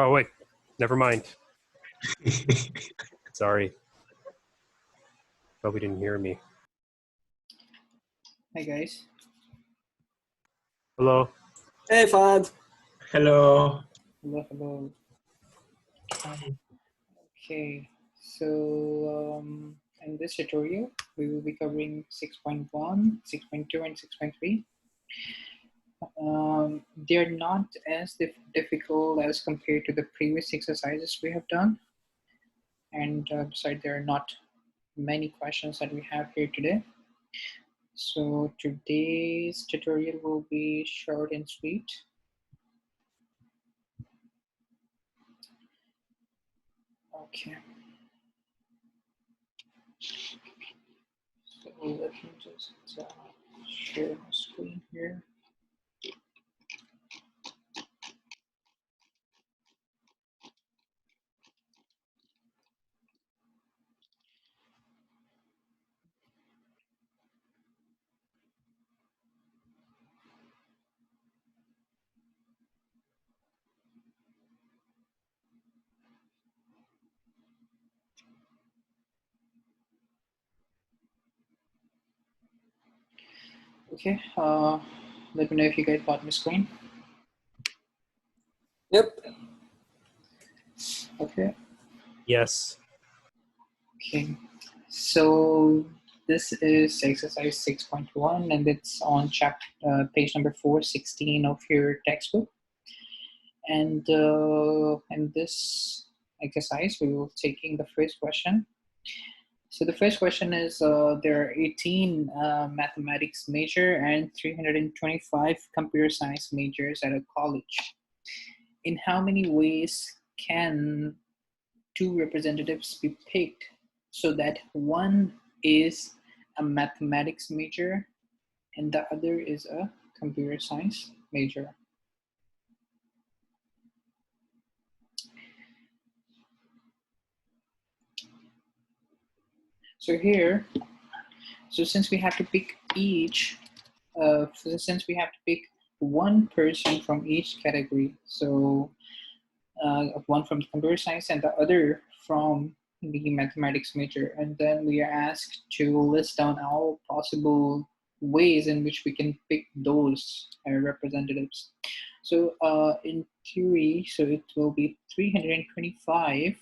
Oh, wait. Never mind. Sorry. Probably didn't hear me. Hi, guys. Hello. Hey, Fad. Hello. Hello, hello. Hi. Okay, so in this tutorial, we will be covering 6.1, 6.2, and 6.3. They're not as difficult as compared to the previous exercises we have done. And besides, there are not many questions that we have here today. So today's tutorial will be short and sweet. Okay. So let me just share my screen here. Okay, let me know if you guys got my screen. Yep. Okay. Yes. Okay. So this is exercise 6.1 and it's on page number 416 of your textbook. And in this exercise, we will taking the first question. So the first question is, there are 18 mathematics major and 325 computer science majors at a college. In how many ways can two representatives be picked so that one is a mathematics major and the other is a computer science major? So here, so since we have to pick since we have to pick one person from each category, so one from computer science and the other from the mathematics major, and then we are asked to list down all possible ways in which we can pick those representatives. So in theory, so it will be 325,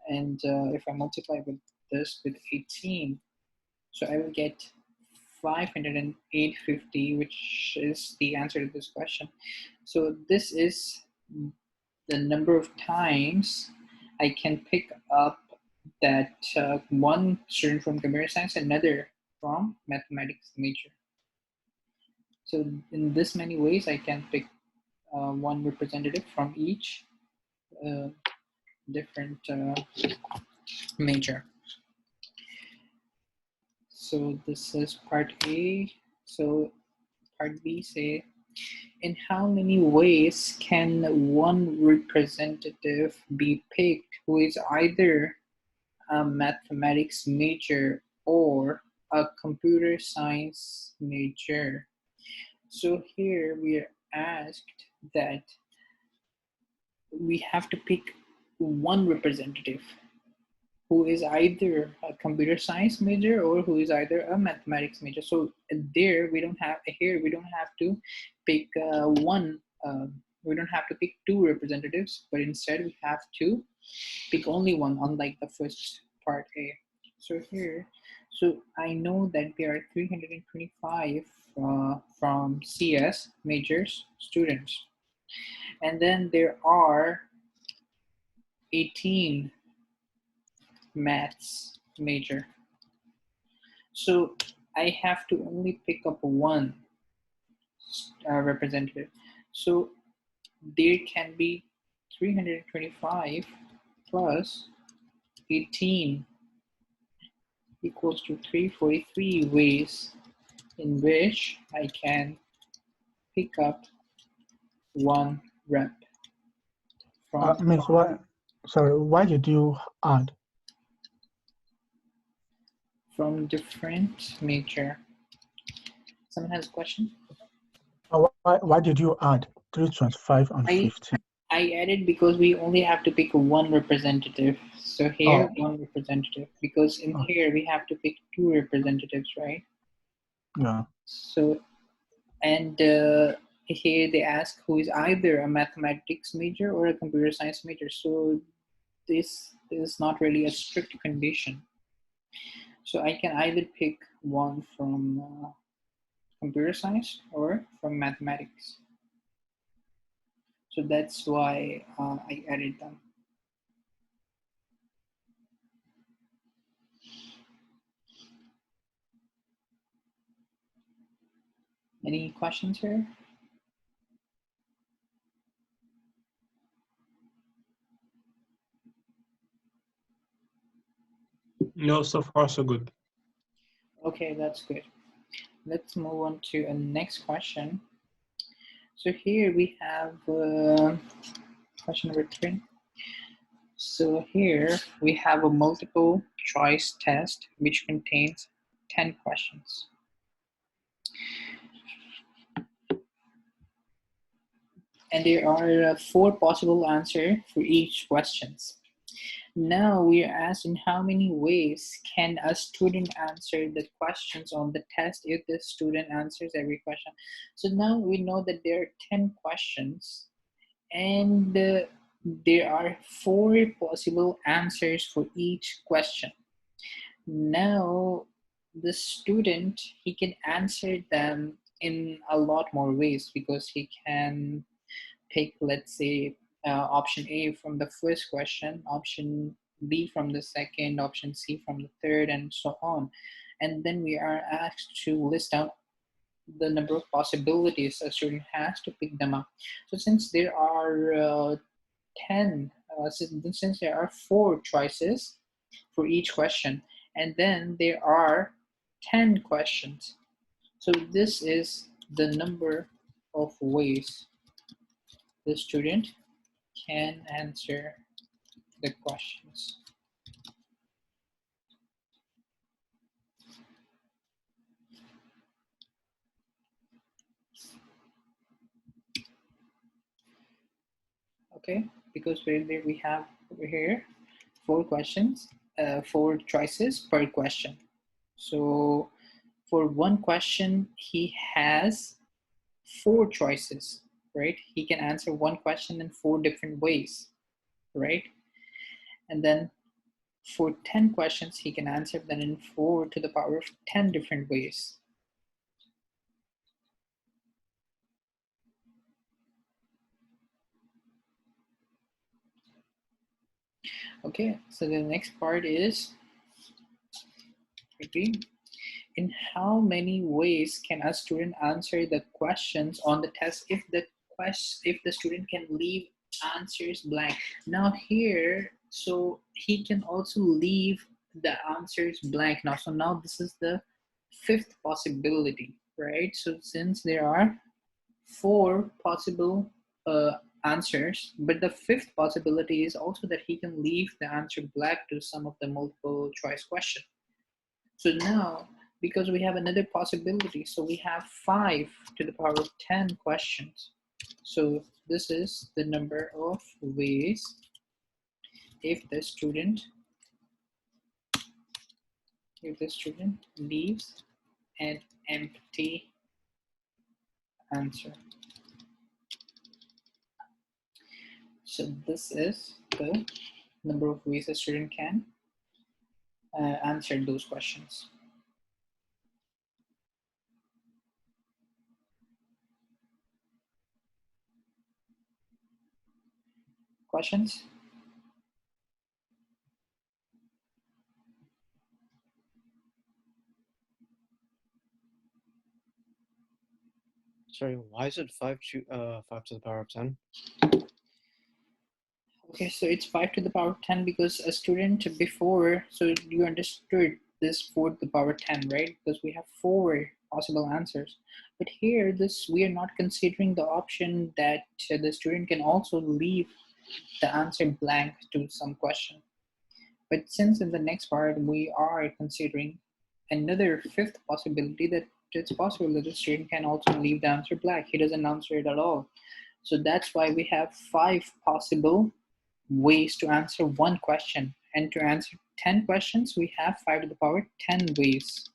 and if I multiply with this with 18, so I will get 508.50, which is the answer to this question. So this is the number of times I can pick up that one student from computer science, another from mathematics major. So in this many ways, I can pick one representative from each different major. So this is part A. So part B say, in how many ways can one representative be picked who is either a mathematics major or a computer science major? So here we are asked that we have to pick one representative who is either a computer science major or who is either a mathematics major. So there we don't have, here we don't have to pick we don't have to pick two representatives, but instead we have to pick only one, unlike the first part A. So here, so I know that there are 325 from CS majors students, and then there are 18 maths major. So I have to only pick up one representative. So there can be 325 plus 18 equals to 343 ways in which I can pick up one rep. Miss, why did you add? From different major. Someone has a question? Why did you add 325 and 15? I I added because we only have to pick one representative. So here, one representative, because in here we have to pick two representatives, right? Yeah. So, and here they ask who is either a mathematics major or a computer science major. So this is not really a strict condition. So I can either pick one from computer science or from mathematics. So that's why I added them. Any questions here? No, so far so good. Okay, that's good. Let's move on to a next question. So here we have question number 3. So here we have a multiple choice test which contains 10 questions. And there are 4 possible answers for each questions. Now we are asked in how many ways can a student answer the questions on the test if the student answers every question. So now we know that there are 10 questions and there are 4 possible answers for each question. Now the student, he can answer them in a lot more ways because he can pick, let's say, option A from the first question, option B from the second, option C from the third, and so on. And then we are asked to list down the number of possibilities a student has to pick them up. So since there are 10, since there are 4 choices for each question, and then there are 10 questions. So this is the number of ways the student can answer the questions. Okay, because we have over here 4 questions, 4 choices per question. So for one question, he has 4 choices, right? He can answer one question in 4 different ways, right? And then for 10 questions, he can answer them in 4 to the power of 10 different ways. Okay, so the next part is, in how many ways can a student answer the questions on the test if the student can leave answers blank? Now here, so he can also leave the answers blank now. So now this is the 5th possibility, right? So since there are 4 possible answers, but the 5th possibility is also that he can leave the answer blank to some of the multiple choice question. So now, because we have another possibility, so we have 5 to the power of 10 questions. So this is the number of ways if the student leaves an empty answer. So this is the number of ways a student can answer those questions. Questions? Sorry, why is it 5 to the power of 10? Okay, so it's 5 to the power of 10 because a student before, so you understood this 4 to the power of 10, right? Because we have 4 possible answers. But here, we are not considering the option that the student can also leave the answer blank to some question. But since in the next part, we are considering another 5th possibility that it's possible that the student can also leave the answer blank. He doesn't answer it at all. So that's why we have 5 possible ways to answer one question. And to answer 10 questions, we have 5 to the power 10 ways.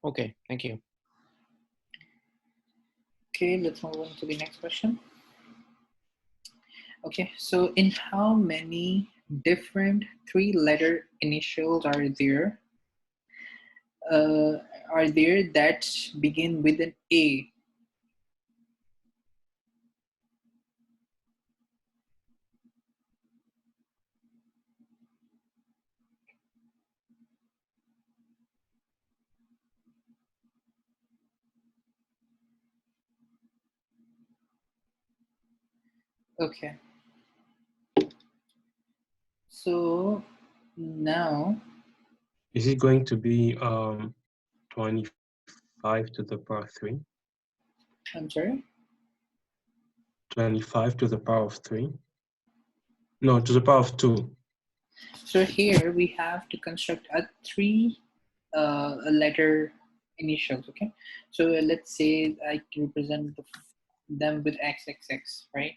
Okay, thank you. Okay, let's move on to the next question. Okay, so in how many different 3-letter initials are there that begin with an A? Okay. So now, Is it going to be 25 to the power 3? I'm sorry? 25 to the power of 3? No, to the power of 2. So here we have to construct a 3-letter initials, okay? So let's say I represent them with XXX, right?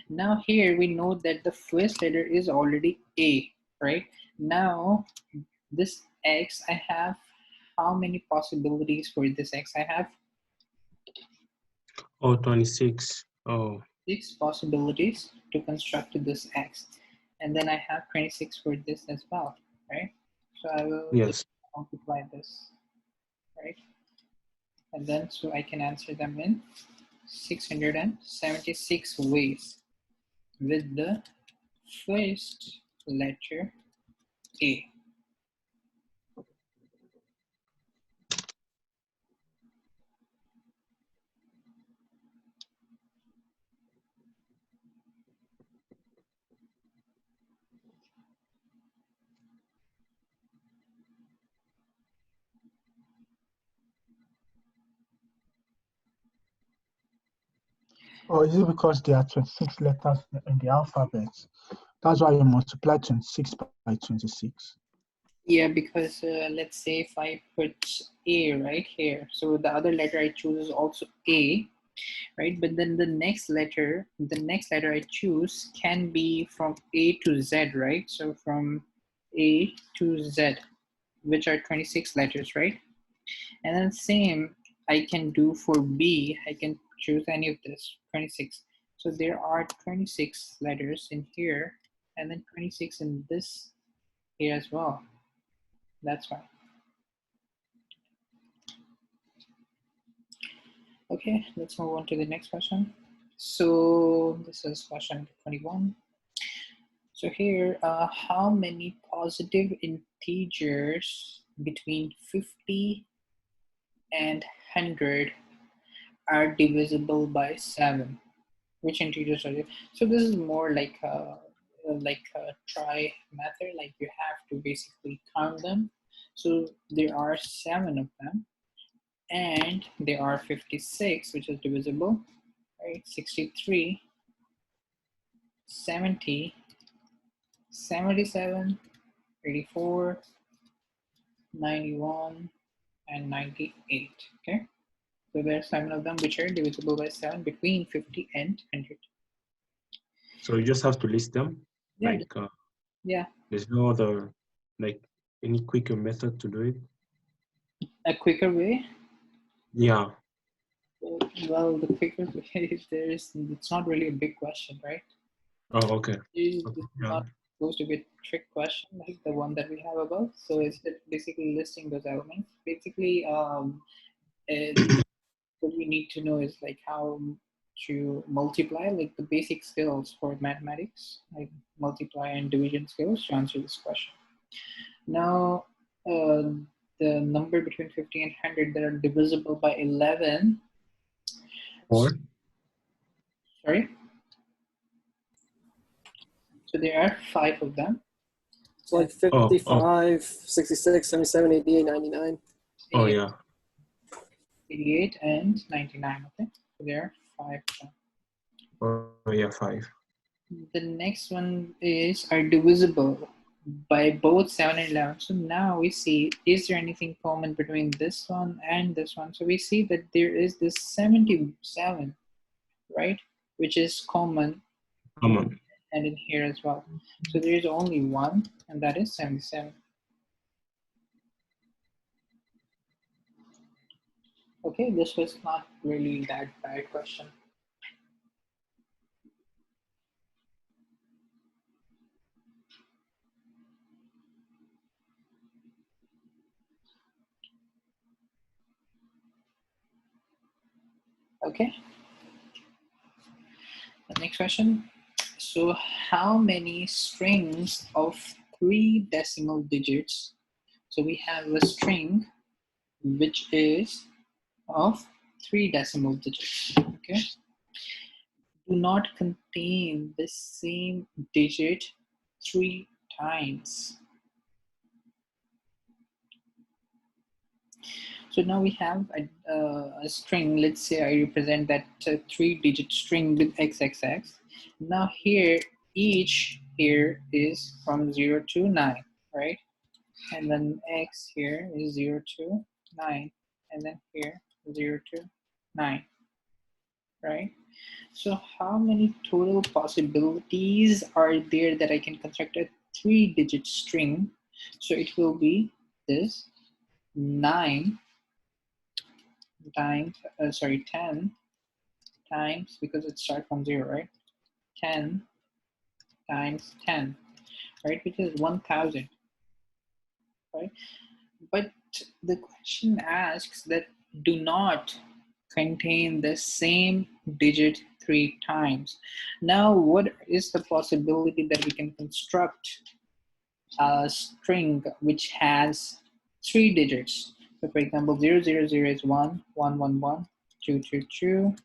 Now here we know that the first letter is already A, right? Now this X, I have how many possibilities for this X? I have Oh, 26. Oh, 6 possibilities to construct this X. And then I have 26 for this as well, right? So I will yes. multiply this, right? And then so I can answer them in 676 ways with the first letter A. Or is it because there are 26 letters in the alphabet? That's why you multiply 26 by 26. Yeah, because let's say if I put A right here, so the other letter I choose is also A, right? But then the next letter I choose can be from A to Z, right? So from A to Z, which are 26 letters, right? And then same I can do for B. I can choose any of this, 26. So there are 26 letters in here, and then 26 in this here as well. That's why. Okay, let's move on to the next question. So this is question 21. So here, how many positive integers between 50 and 100 are divisible by 7? Which integers are there? So this is more like a try method, like you have to basically count them. So there are 7 of them, and there are 56, which is divisible, right? 63, 70, 77, 84, 91, and 98. Okay, so there are 7 of them which are divisible by 7 between 50 and 100. So you just have to list them? Yeah, Like, yeah. there's no other, like, any quicker method to do it? A quicker way? Yeah. Well, the quicker way is it's not really a big question, right? Oh, okay. It's Yeah. not supposed to be a trick question like the one that we have above. So it's basically listing those elements. Basically, what you need to know is like how to multiply, like the basic skills for mathematics, like multiply and division skills to answer this question. Now, the number between 50 and 100 that are divisible by 11. Or? Sorry? So there are 5 of them. It's like 55, 66, 77, 88, 99. Oh, yeah. 88 and 99, okay? So there are 5 of them. Oh, yeah, 5. The next one is are divisible. by both 7 and 11. So now we see, is there anything common between this one and this one? So we see that there is this 77, right? Which is common Common. and in here as well. So there is only one, and that is 77. Okay, this was not really that bad question. Okay. The next question. So how many strings of 3 decimal digits? So we have a string which is of 3 decimal digits, okay? Do not contain the same digit 3 times. So now we have a string. Let's say I represent that 3-digit string with XXX. Now here, each here is from 0 to 9, right? And then X here is 0 to 9. And then here, 0 to 9, right? So how many total possibilities are there that I can construct a 3-digit string? So it will be this 9 times, 10 times, because it starts from 0, right? 10 times 10, right? Which is 1000, right? But the question asks that do not contain the same digit 3 times. Now, what is the possibility that we can construct a string which has 3 digits? So for example, 000 is 1, 111, 222,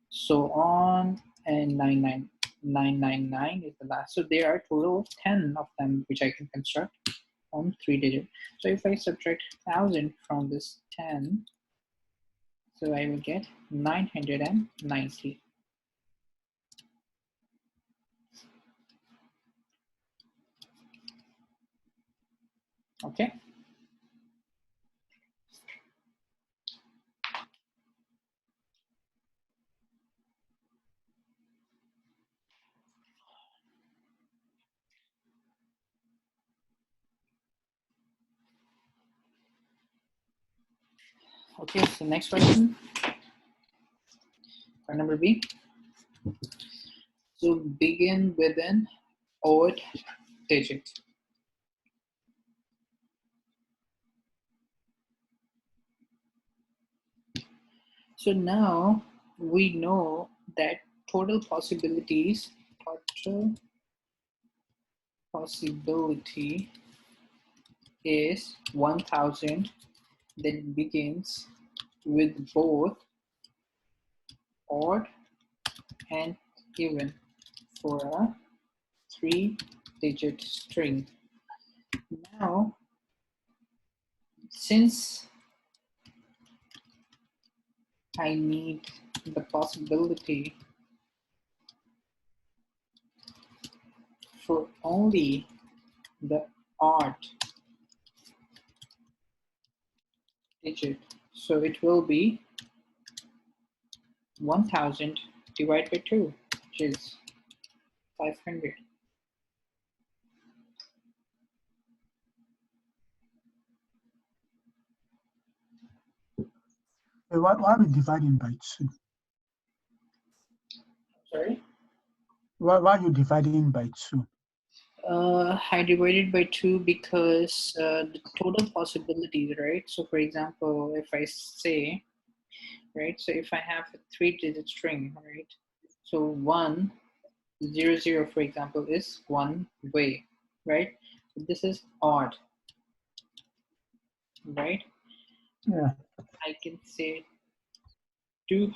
so on, and 999 is the last. So there are total of 10 of them which I can construct on 3 digit. So if I subtract 1000 from this 10, so I will get 990. Okay. Okay, so next question. Question number B. So begin with an odd digit. So now we know that total possibility is 1000 that begins with both odd and even for a 3-digit string. Now, since I need the possibility for only the odd digit, so it will be 1000 divided by 2, which is 500. Why are we dividing by 2? Sorry? Why are you dividing by 2? I divided by 2 because the total possibilities, right? So for example, if I say, right, so if I have a 3-digit string, right, so 100, for example, is one way, right? This is odd, right? Yeah. I can say 2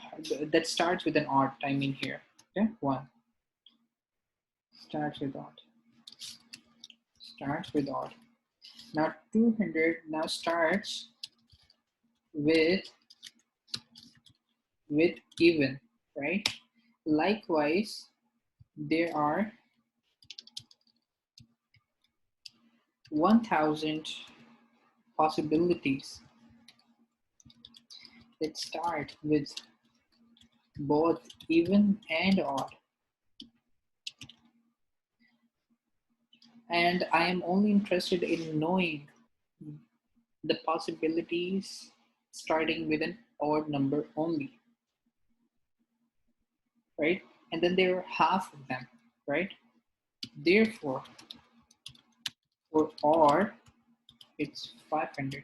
that starts with an odd, I mean here, okay? 1 starts with odd. Now 200 now starts with even, right? Likewise, there are 1,000 possibilities. Let's start with both even and odd. And I am only interested in knowing the possibilities starting with an odd number only, right? And then there are half of them, right? Therefore, for odd, it's 500.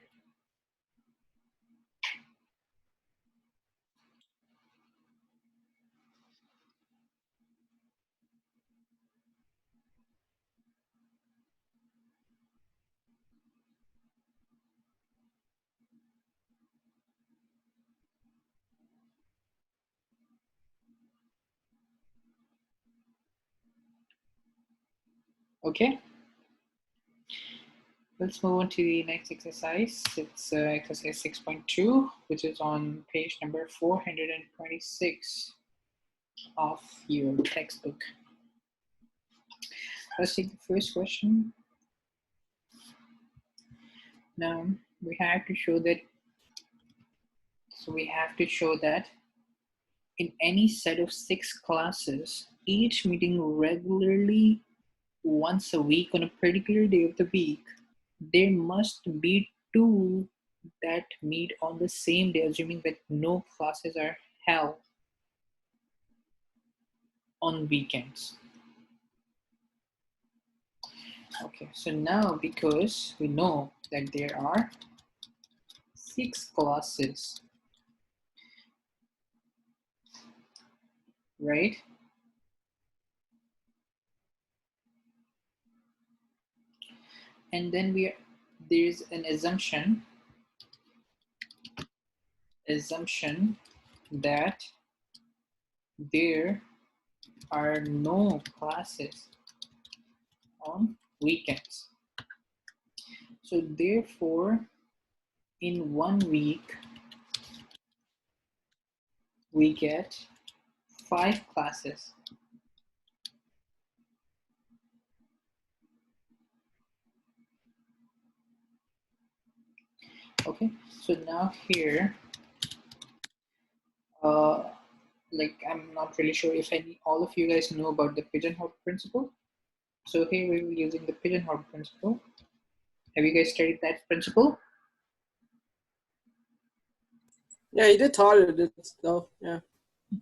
Okay. Let's move on to the next exercise. It's exercise 6.2, which is on page number 426 of your textbook. Let's take the first question. Now we have to show that, in any set of 6 classes, each meeting regularly once a week on a particular day of the week, there must be 2 that meet on the same day, assuming that no classes are held on weekends. Okay, so now because we know that there are 6 classes, right? And then there's an assumption that there are no classes on weekends. So therefore, in 1 week, we get 5 classes. Okay, so now here, like I'm not really sure if all of you guys know about the pigeonhole principle. So here we were using the pigeonhole principle. Have you guys studied that principle? Yeah, you did taught it though. Yeah.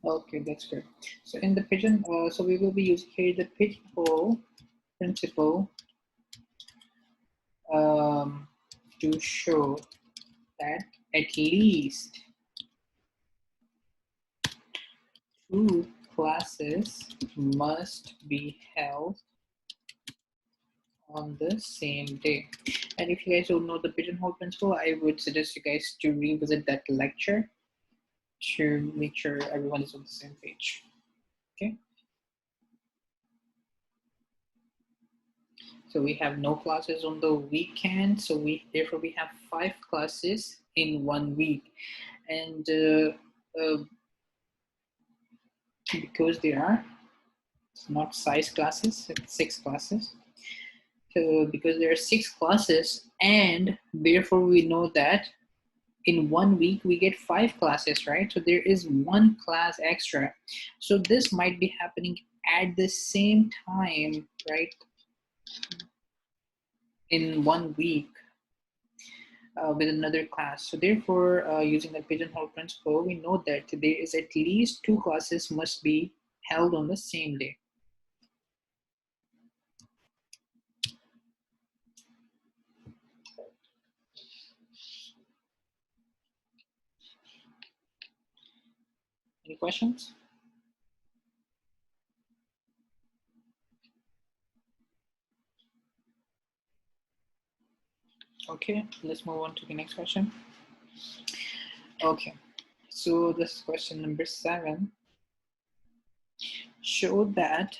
Okay, that's good. So in the so we will be using here the pigeonhole principle to show that at least 2 classes must be held on the same day. And if you guys don't know the pigeonhole principle, I would suggest you guys to revisit that lecture to make sure everyone is on the same page. Okay. So we have no classes on the weekend. So therefore we have 5 classes in 1 week. And because they are not size classes, it's 6 classes. So because there are 6 classes, and therefore we know that in 1 week we get 5 classes, right? So there is 1 class extra. So this might be happening at the same time, right? In 1 week with another class. So therefore, using the pigeonhole principle, we know that there is at least 2 classes must be held on the same day. Any questions? Okay, let's move on to the next question. Okay, so this is question number 7. Show that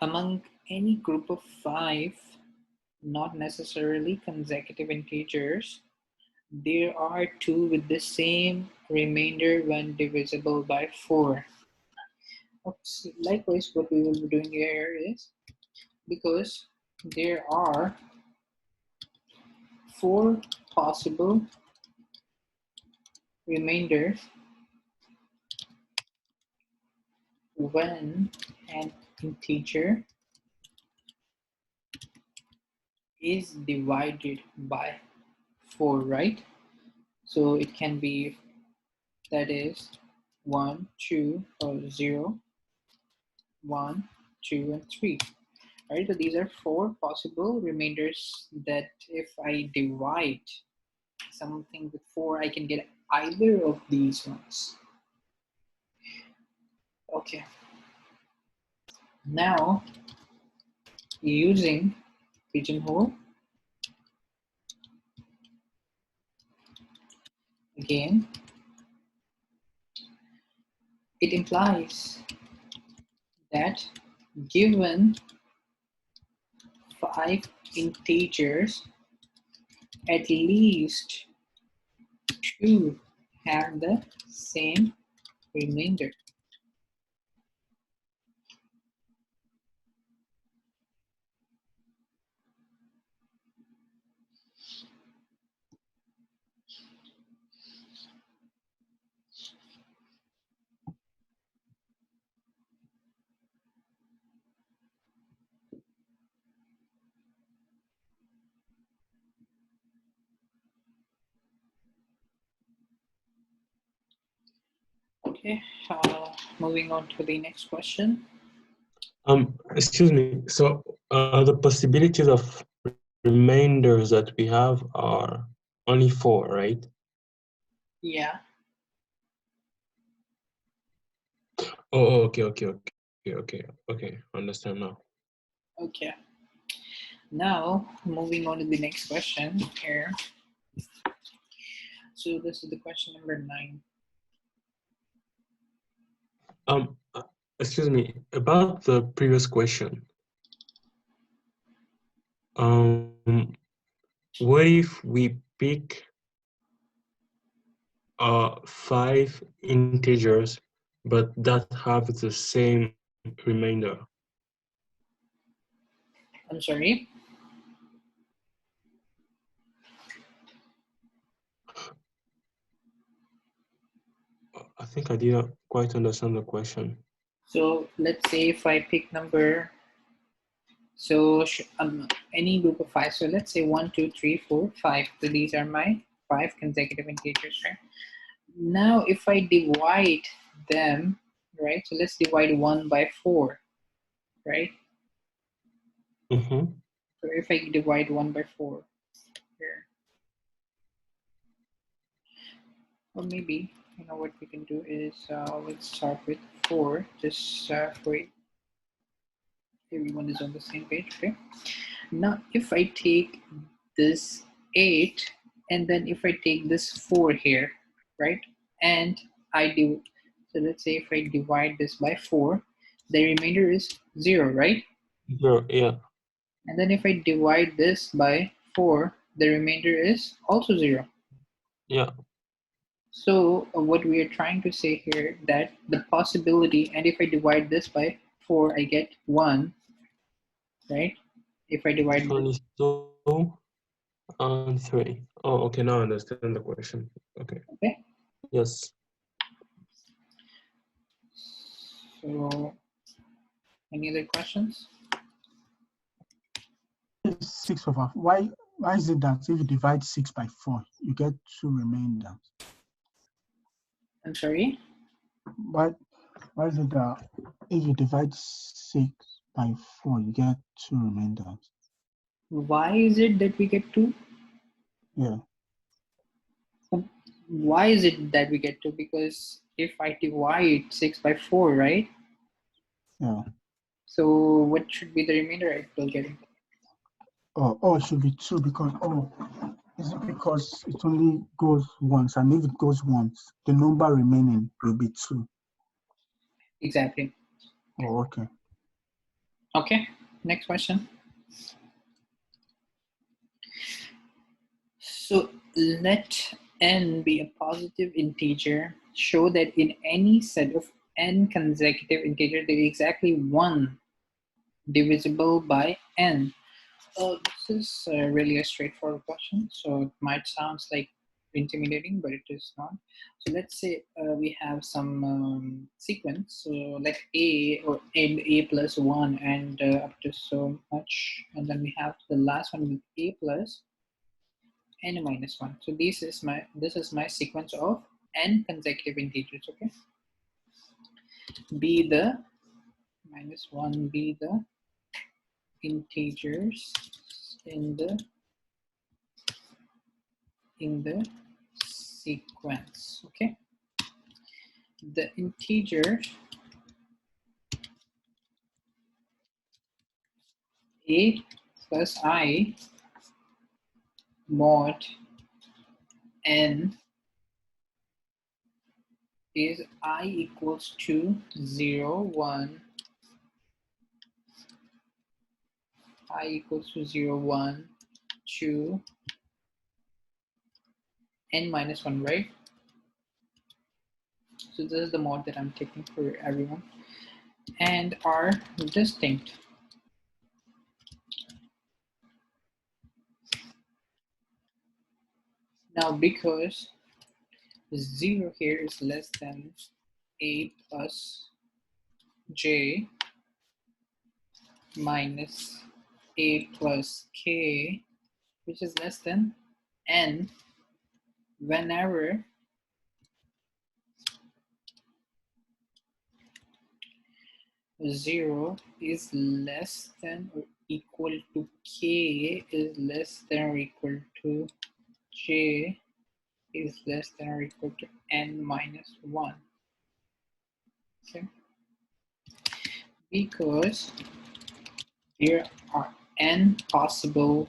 among any group of 5, not necessarily consecutive integers, there are 2 with the same remainder when divisible by 4. Okay, likewise, what we will be doing here is, because there are 4 possible remainders when an integer is divided by 4, right? So it can be, that is 1, 2, or 0, 1, 2, and 3. Right, so these are 4 possible remainders that if I divide something with 4, I can get either of these ones. Okay. Now, using pigeonhole, again, it implies that given 5 integers, at least 2 have the same remainder. Okay, moving on to the next question. Excuse me. So the possibilities of remainders that we have are only 4, right? Yeah. Oh, okay. Understand now. Okay. Now, moving on to the next question here. So this is the question number 9. Excuse me, about the previous question. What if we pick 5 integers, but that have the same remainder? I'm sorry. I think I didn't quite understand the question. So let's say if I pick number, so any group of 5. So let's say 1, 2, 3, 4, 5. So these are my 5 consecutive integers, right? Now if I divide them, right? So let's divide 1 by 4, right? Mm-hmm. So if I divide 1 by 4 here, or maybe, you know what we can do is, let's start with 4, just for everyone is on the same page, okay? Now if I take this 8 and then if I take this 4 here, right? And I do, so let's say if I divide this by 4, the remainder is 0, right? 0, yeah. And then if I divide this by 4, the remainder is also 0. Yeah. So what we are trying to say here, that the possibility, and if I divide this by 4, I get 1, right? If I divide If only 2 and 3. Oh, okay, now I understand the question. Okay. Okay. Yes. So any other questions? 6/4. Why is it that if you divide 6 by 4, you get 2 remainders? I'm sorry? Why is it that if you divide 6 by 4, you get 2 remainders? Why is it that we get 2? Yeah. Why is it that we get 2? Because if I divide 6 by 4, right? Yeah. So what should be the remainder I will get? Oh, it should be 2 because, is it because it only goes once, and if it goes once, the number remaining will be 2. Exactly. Oh, okay. Okay, next question. So let n be a positive integer. Show that in any set of n consecutive integers, there is exactly 1 divisible by n. This is really a straightforward question, so it might sound like intimidating, but it is not. So let's say we have some sequence, so like a or a plus 1 and up to so much, and then we have the last one with a plus n minus 1. So this is my sequence of n consecutive integers. Okay, be the minus 1 be the integers in the sequence. Okay, the integer a plus I mod n is I equals to 0, 1, I equals to 0, 1, 2, n minus 1, right? So this is the mod that I'm taking for everyone, and are distinct. Now, because 0 here is less than a plus j minus a plus k, which is less than n, whenever zero is less than or equal to k is less than or equal to j is less than or equal to n minus 1. Okay, because there are n possible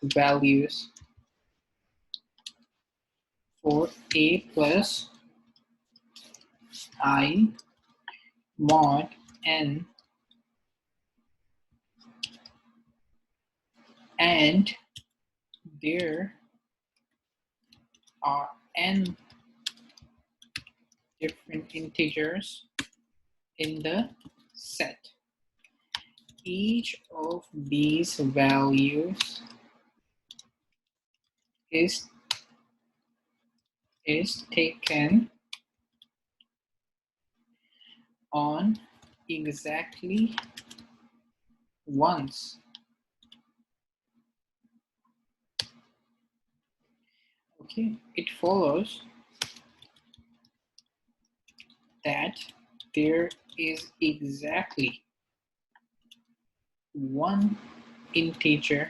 values for a plus I mod n, and there are n different integers in the set. Each of these values is taken on exactly once. Okay, it follows that there is exactly one integer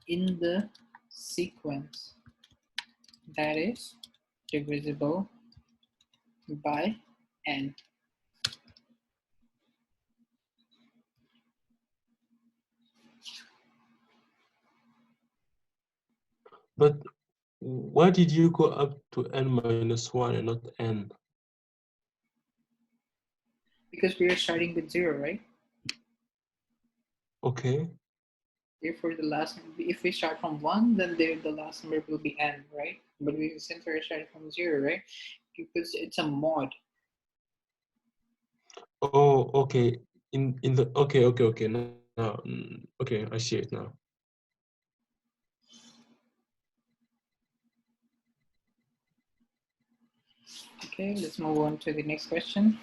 in the sequence that is divisible by n. But why did you go up to n minus 1 and not n? Because we are starting with 0, right? Okay. Therefore, if we start from 1, then the last number will be n, right? But since we're starting from 0, right? Because it's a mod. Oh, okay. In the okay. Now, okay, I see it now. Okay, let's move on to the next question.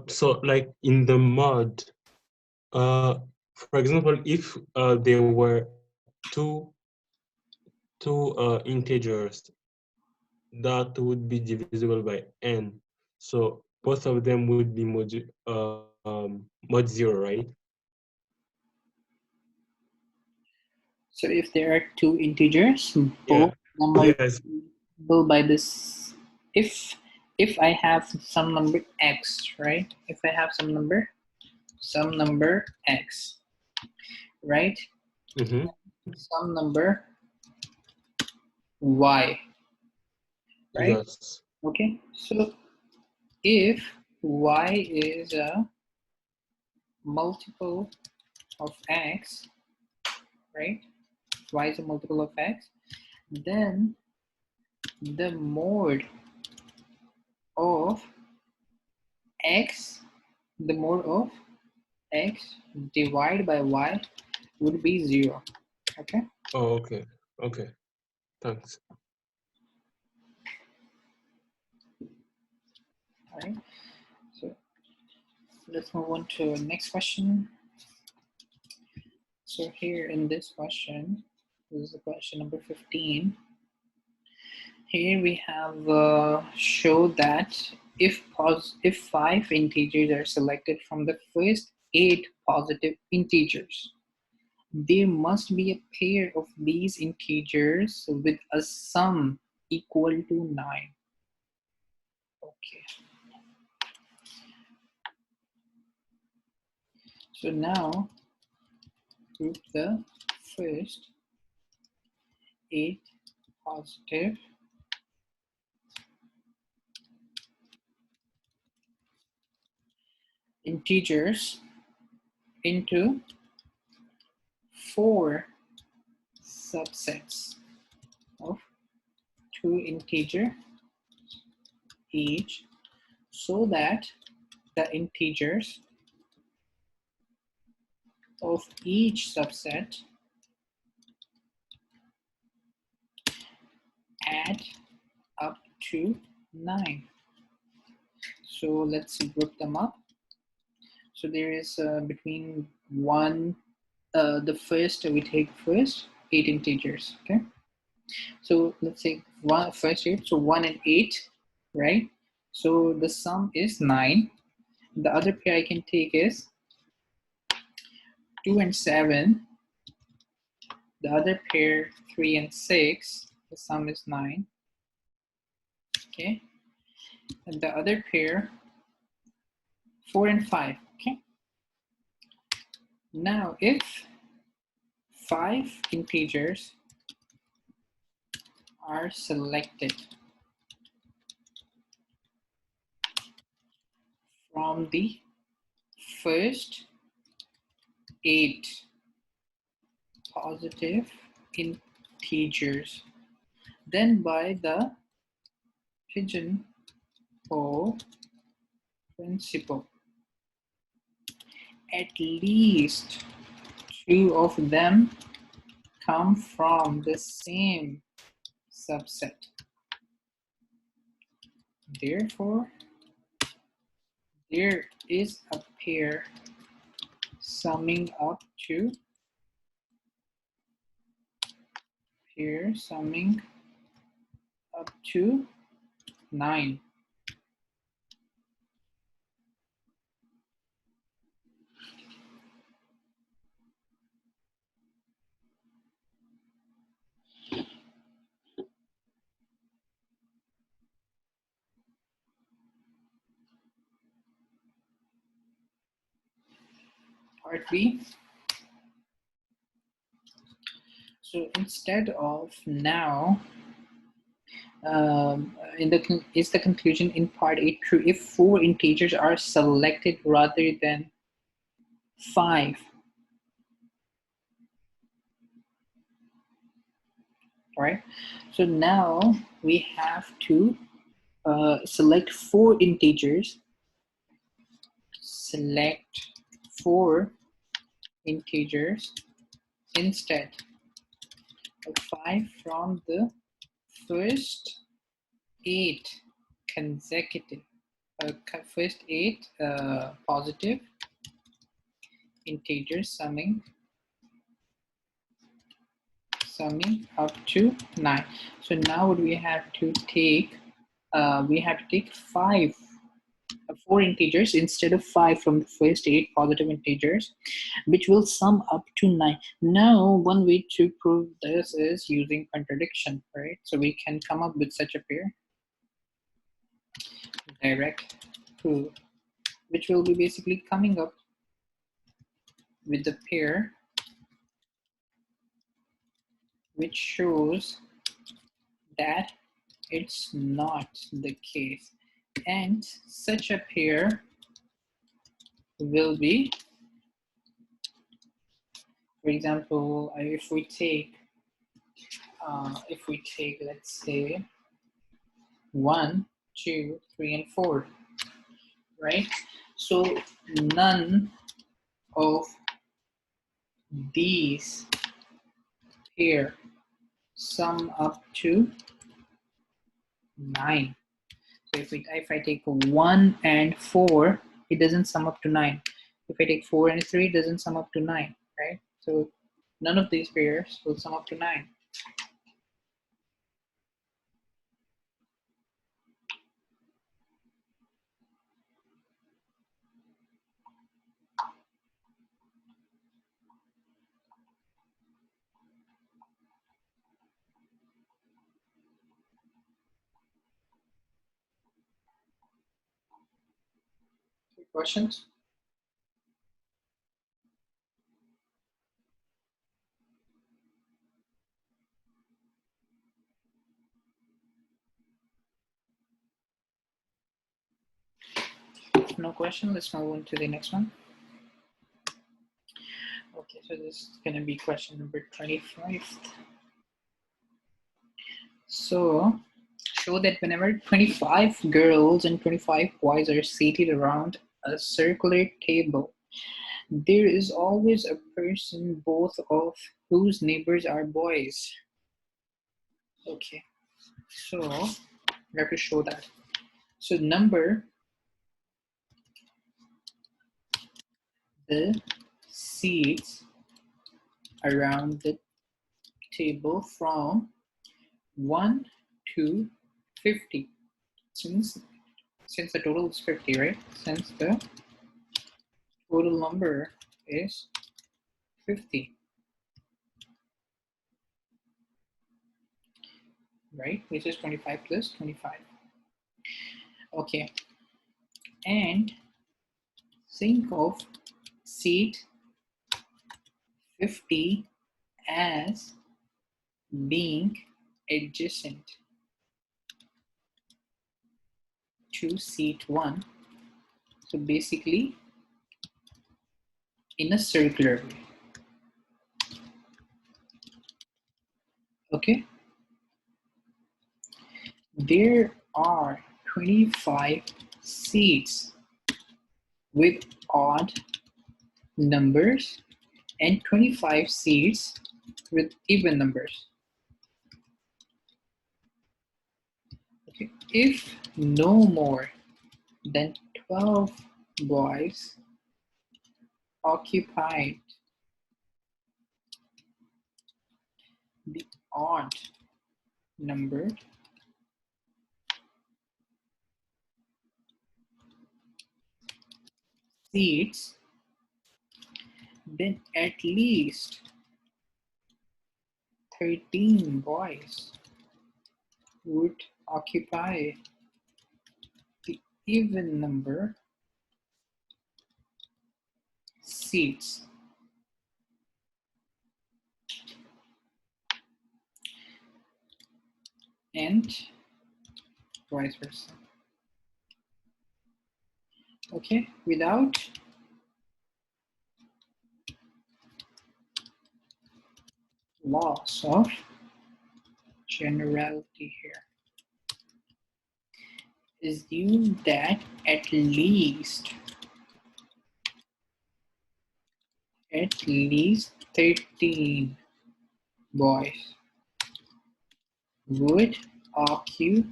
So like in the mod, for example, if there were two integers that would be divisible by n, so both of them would be mod 0, right? So if there are two integers, Yeah. both numbers Yes. divisible by this. If I have some number x, right? If I have some number x, right? Mm-hmm. Some number y, right? Yes. Okay, so if y is a multiple of x, right? Y is a multiple of x, then the mod of x, the mode of x divided by y would be 0. Okay. Oh, okay. Okay. Thanks. All right. So let's move on to next question. So here in this question, this is the question number 15. Here we have show that if 5 integers are selected from the first 8 positive integers, there must be a pair of these integers with a sum equal to 9. Okay. So now group the first 8 positive integers into 4 subsets of 2 integers each, so that the integers of each subset add up to 9. So let's group them up. So there is between the first, we take first 8 integers, okay? So let's say first 8, so 1 and 8, right? So the sum is 9. The other pair I can take is 2 and 7. The other pair 3 and 6. The sum is 9. Okay. And the other pair 4 and 5. Okay. Now if 5 integers are selected from the first 8 positive integers, then by the pigeonhole principle, at least 2 of them come from the same subset. Therefore, there is a pair summing up to 9. Part B. So instead of now, is the conclusion in part A true if 4 integers are selected rather than 5? All right. So now we have to select 4 integers. Select 4 integers instead of 5 from the first 8 consecutive, first 8 positive integers summing up to 9. So now what we have to take, we have to take 4 integers instead of 5 from the first 8 positive integers, which will sum up to 9. Now, one way to prove this is using contradiction, right? So we can come up with such a pair, direct proof, which will be basically coming up with the pair which shows that it's not the case. And such a pair will be, for example, if we take, let's say 1, 2, 3, and 4. right? So none of these pair sum up to 9. So if I take 1 and 4, it doesn't sum up to 9. If I take 4 and 3, it doesn't sum up to 9, right? So none of these pairs will sum up to 9. Questions? No question. Let's move on to the next one. Okay, so this is going to be question number 25. So show that whenever 25 girls and 25 boys are seated around a circular table, there is always a person both of whose neighbors are boys. Okay, so we have to show that. So number the seats around the table from 1 to 50. Since the total is 50, right? Since the total number is 50, right? Which is 25 plus 25. Okay, and think of seat 50 as being adjacent to seat 1. So basically in a circular way. Okay, there are 25 seats with odd numbers and 25 seats with even numbers. Okay, if no more than 12 boys occupied the odd numbered seats, then at least 13 boys would occupy the even number seats. And vice versa. Okay, without loss of generality here, assume that at least 13 boys would occupy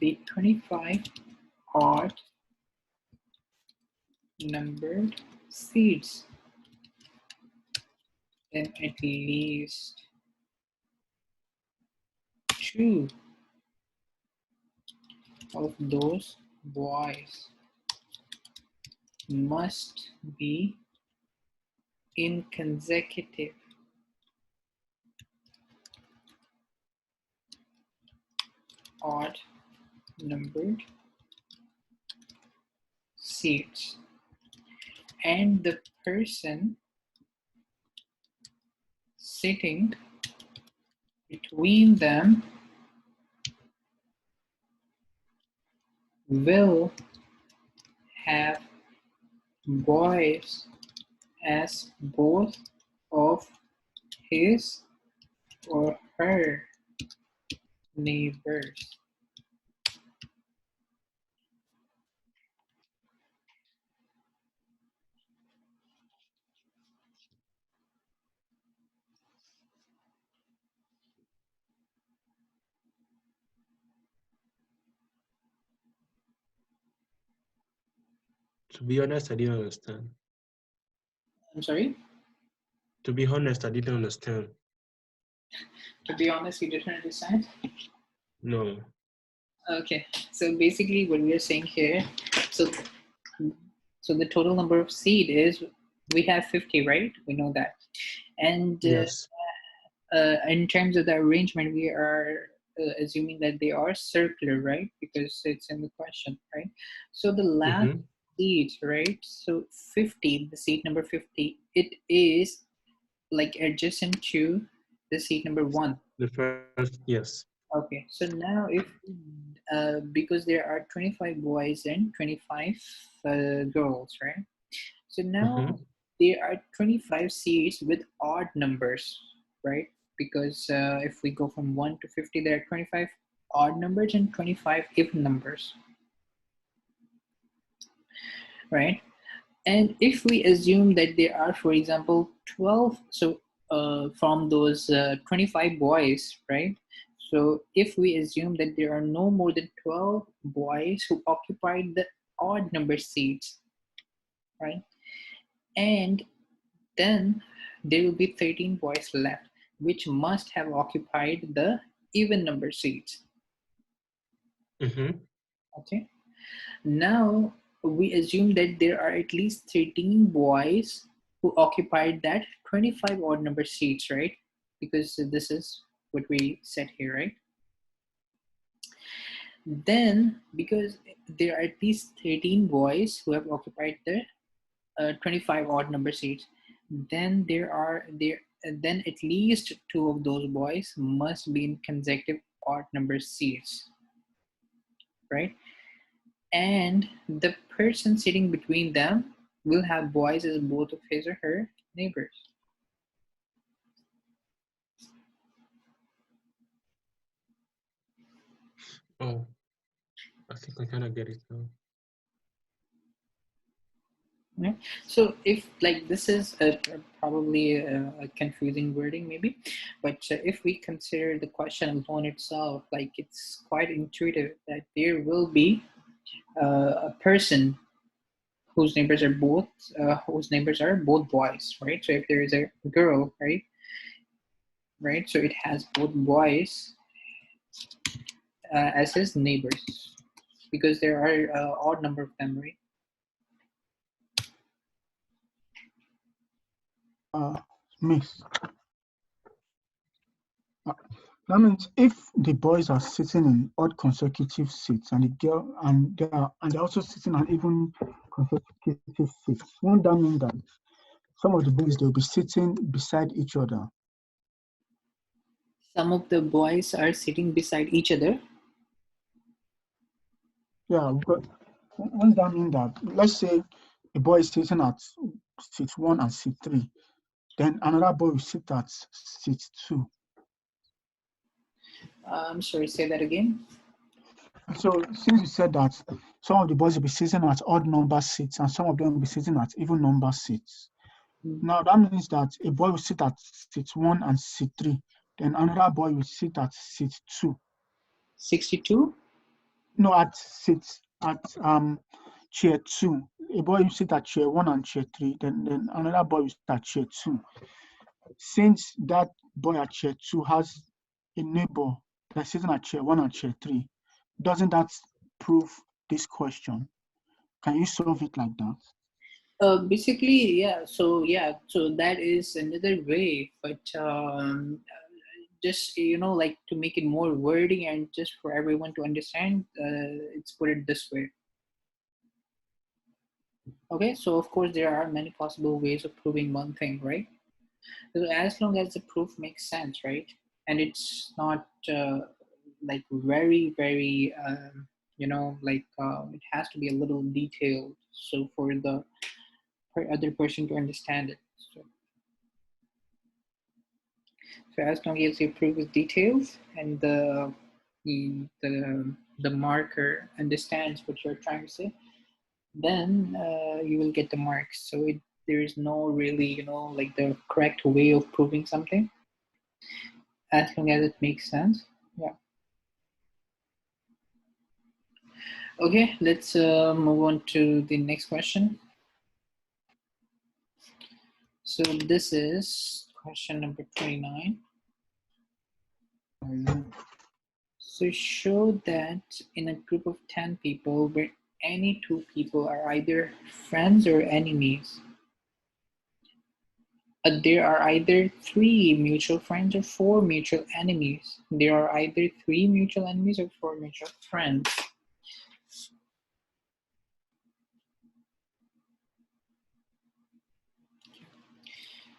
the 25 odd numbered seats. Then at least 2 of those boys must be in consecutive odd numbered seats, and the person sitting between them will have boys as both of his or her neighbors. To be honest, I didn't understand. I'm sorry? To be honest, I didn't understand. To be honest, you didn't understand? No. Okay, so basically what we are saying here, so the total number of seed is, we have 50, right? We know that. And Yes. in terms of the arrangement, we are assuming that they are circular, right? Because it's in the question, right? So the last seed, right? So 50, the seed number 50, it is like adjacent to the seed number 1. The first, yes. Okay, so now if because there are 25 boys and 25 girls, right? So now there are 25 seeds with odd numbers, right? Because if we go from 1 to 50, there are 25 odd numbers and 25 even numbers, right? And if we assume that there are, for example, 12, so from those 25 boys, right? So if we assume that there are no more than 12 boys who occupied the odd number seats, right? And then there will be 13 boys left, which must have occupied the even number seats. Okay. Now we assume that there are at least 13 boys who occupied that 25 odd number seats, right? Because this is what we said here, right? Then, because there are at least 13 boys who have occupied the 25 odd number seats, then then at least 2 of those boys must be in consecutive odd number seats, right? And the person sitting between them will have boys as both of his or her neighbors. Oh, I think I kind of get it now. Yeah. So if like this is probably a confusing wording maybe, but if we consider the question alone itself, like it's quite intuitive that there will be a person whose neighbors are both boys, right? So if there is a girl, right, so it has both boys as his neighbors, because there are odd number of them, right? Miss. That means if the boys are sitting in odd consecutive seats and the girl and they're also sitting on even consecutive seats, won't that mean that some of the boys they'll be sitting beside each other? Some of the boys are sitting beside each other. Yeah, but won't that mean that, let's say a boy is sitting at seat 1 and seat 3, then another boy will sit at seat 2. I'm sorry, say that again. So since you said that some of the boys will be sitting at odd number seats and some of them will be sitting at even number seats, now that means that a boy will sit at seat 1 and seat 3, then another boy will sit at seat 2. 62? No, at chair 2. A boy will sit at chair 1 and chair 3, then another boy will sit at chair 2. Since that boy at chair 2 has a neighbor that's sitting at chair 1 and chair 3, doesn't that prove this question? Can you solve it like that? Basically, yeah. So that is another way, but just like to make it more wordy and just for everyone to understand, it's put it this way. Okay, so of course there are many possible ways of proving one thing, right? So as long as the proof makes sense, right, and it's not like very it has to be a little detailed, so for the other person to understand it. So as long as your proof is detailed and the marker understands what you're trying to say, then you will get the marks. So there is no really like the correct way of proving something, as long as it makes sense. Yeah. Okay, let's move on to the next question. So this is question number 29. So show that in a group of 10 people where any two people are either friends or enemies, there are either 3 mutual friends or 4 mutual enemies. There are either 3 mutual enemies or 4 mutual friends.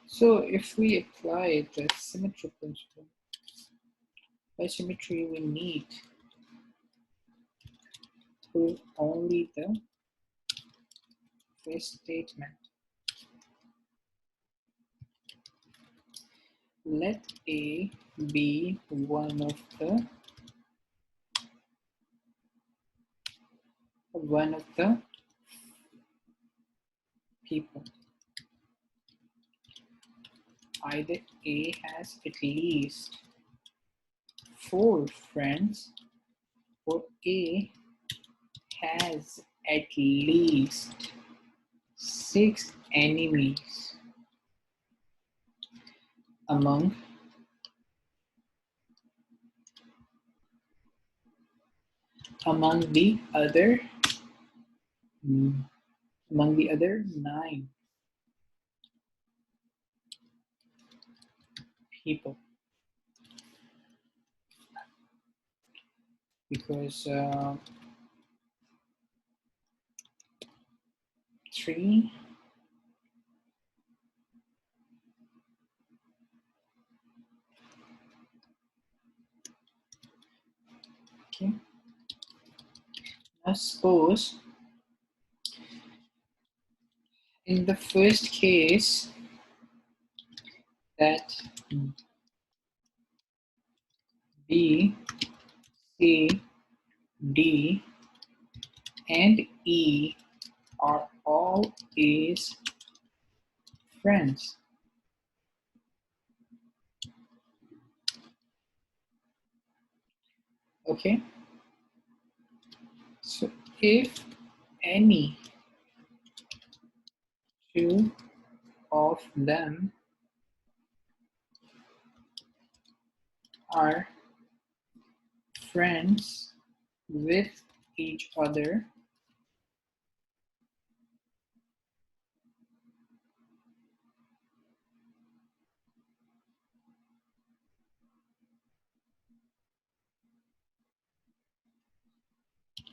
So if we apply the symmetry principle, by symmetry we need to only the first statement. Let A be one of the people. Either A has at least 4 friends or A has at least 6 enemies among the other 9 people, because 3 okay. Now suppose in the first case that B, C, D, and E are all A's friends. Okay. So if any 2 of them are friends with each other,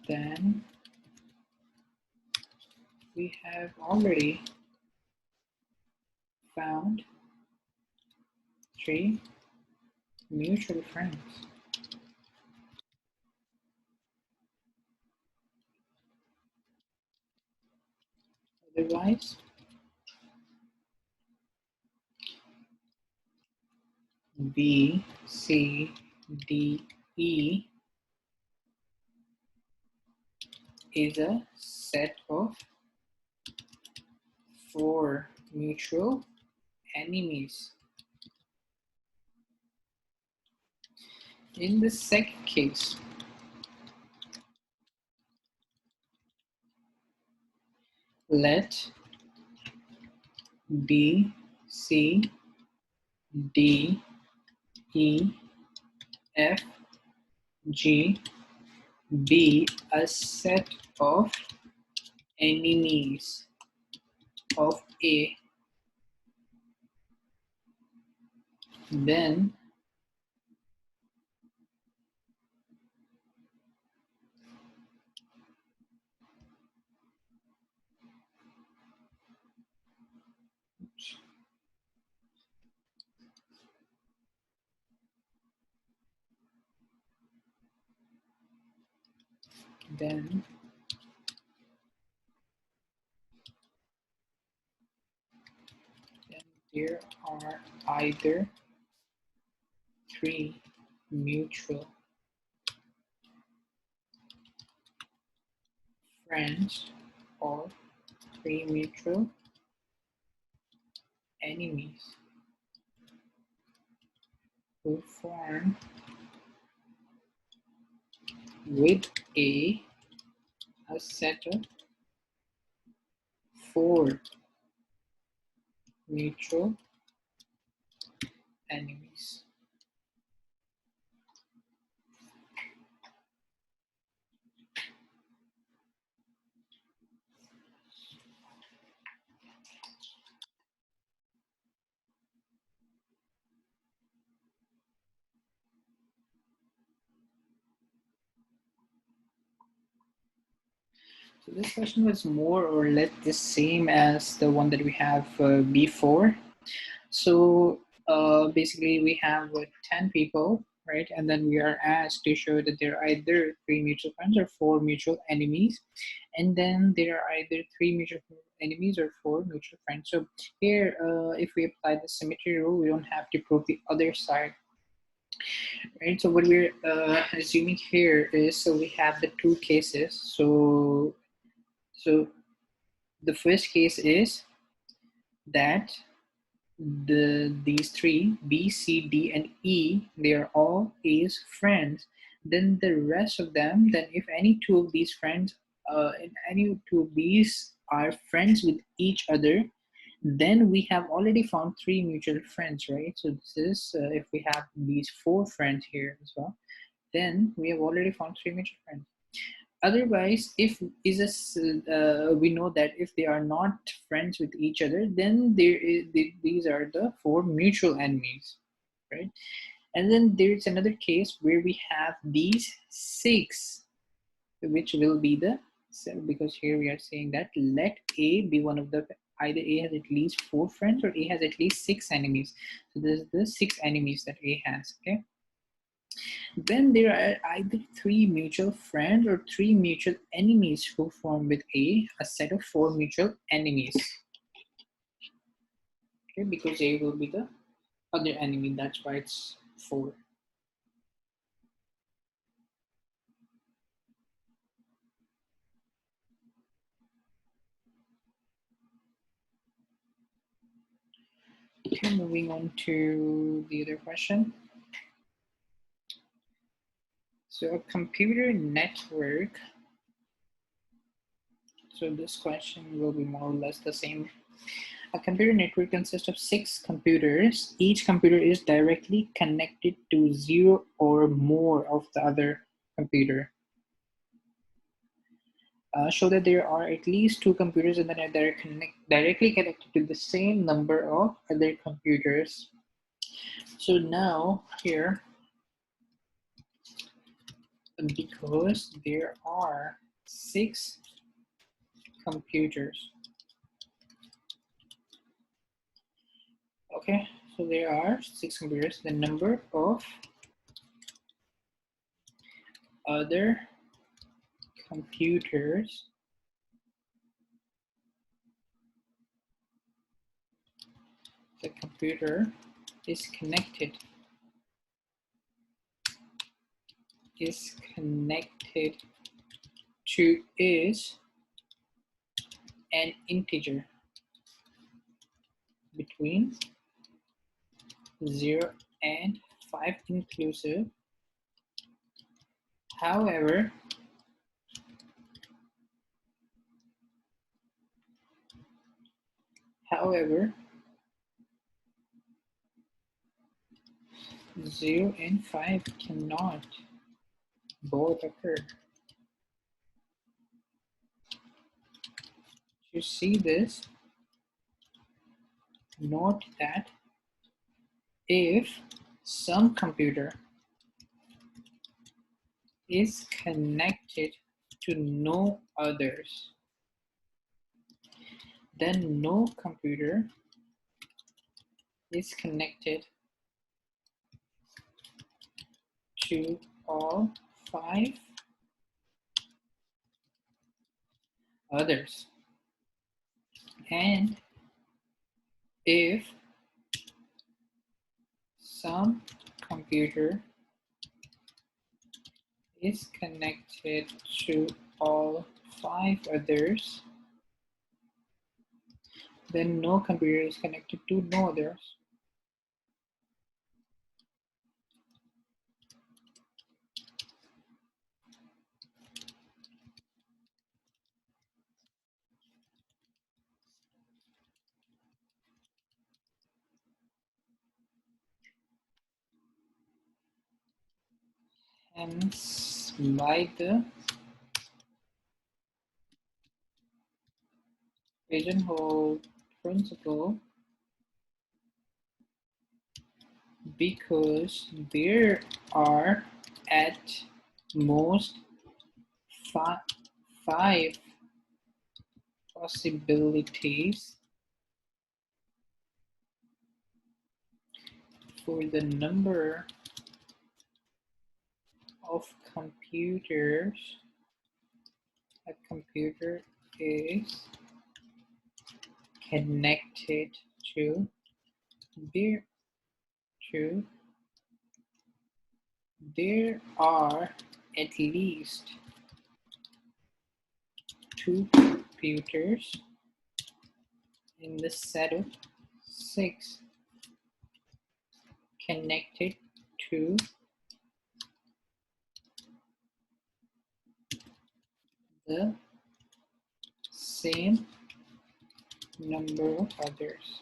then we have already found 3 mutual friends. Otherwise, B, C, D, E is a set of 4 mutual enemies. In the second case, let B, C, D, E, F, G be a set of enemies of A. Then there are either 3 mutual friends or 3 mutual enemies who form with A a set of 4 mutual enemies. So this question was more or less the same as the one that we have before. So basically we have 10 people, right? And then we are asked to show that there are either 3 mutual friends or 4 mutual enemies. And then there are either 3 mutual enemies or 4 mutual friends. So here, if we apply the symmetry rule, we don't have to prove the other side. Right, so what we're assuming here is, so we have the 2 cases. So the first case is that these 3, B, C, D, and E, they are all A's friends. Then the rest of them, then if any 2 of these friends, any 2 of these are friends with each other, then we have already found 3 mutual friends, right? So this is, if we have these 4 friends here as well, then we have already found 3 mutual friends. Otherwise, if we know that if they are not friends with each other, then these are the 4 mutual enemies, right? And then there's another case where we have these 6, which will be the, because here we are saying that let A be one of the, either A has at least 4 friends or A has at least 6 enemies. So this is the 6 enemies that A has, okay? Then there are either 3 mutual friends or 3 mutual enemies who form with a set of 4 mutual enemies. Okay, because A will be the other enemy, that's why it's 4. Okay, moving on to the other question. So a computer network. So this question will be more or less the same. A computer network consists of 6 computers. Each computer is directly connected to 0 or more of the other computer. Show that there are at least 2 computers and then they're directly connected to the same number of other computers. So now here, because there are 6 computers. Okay, so there are 6 computers. The number of other computers the computer is connected to is an integer between 0 and 5 inclusive. However, However, 0 and 5 cannot both occur. To see this, note that if some computer is connected to no others, then no computer is connected to all 5 others. And if some computer is connected to all 5 others, then no computer is connected to no others. and by the pigeonhole principle, because there are at most five possibilities for the number of computers a computer is connected to. There are at least 2 computers in the set of 6 connected to the same number of others.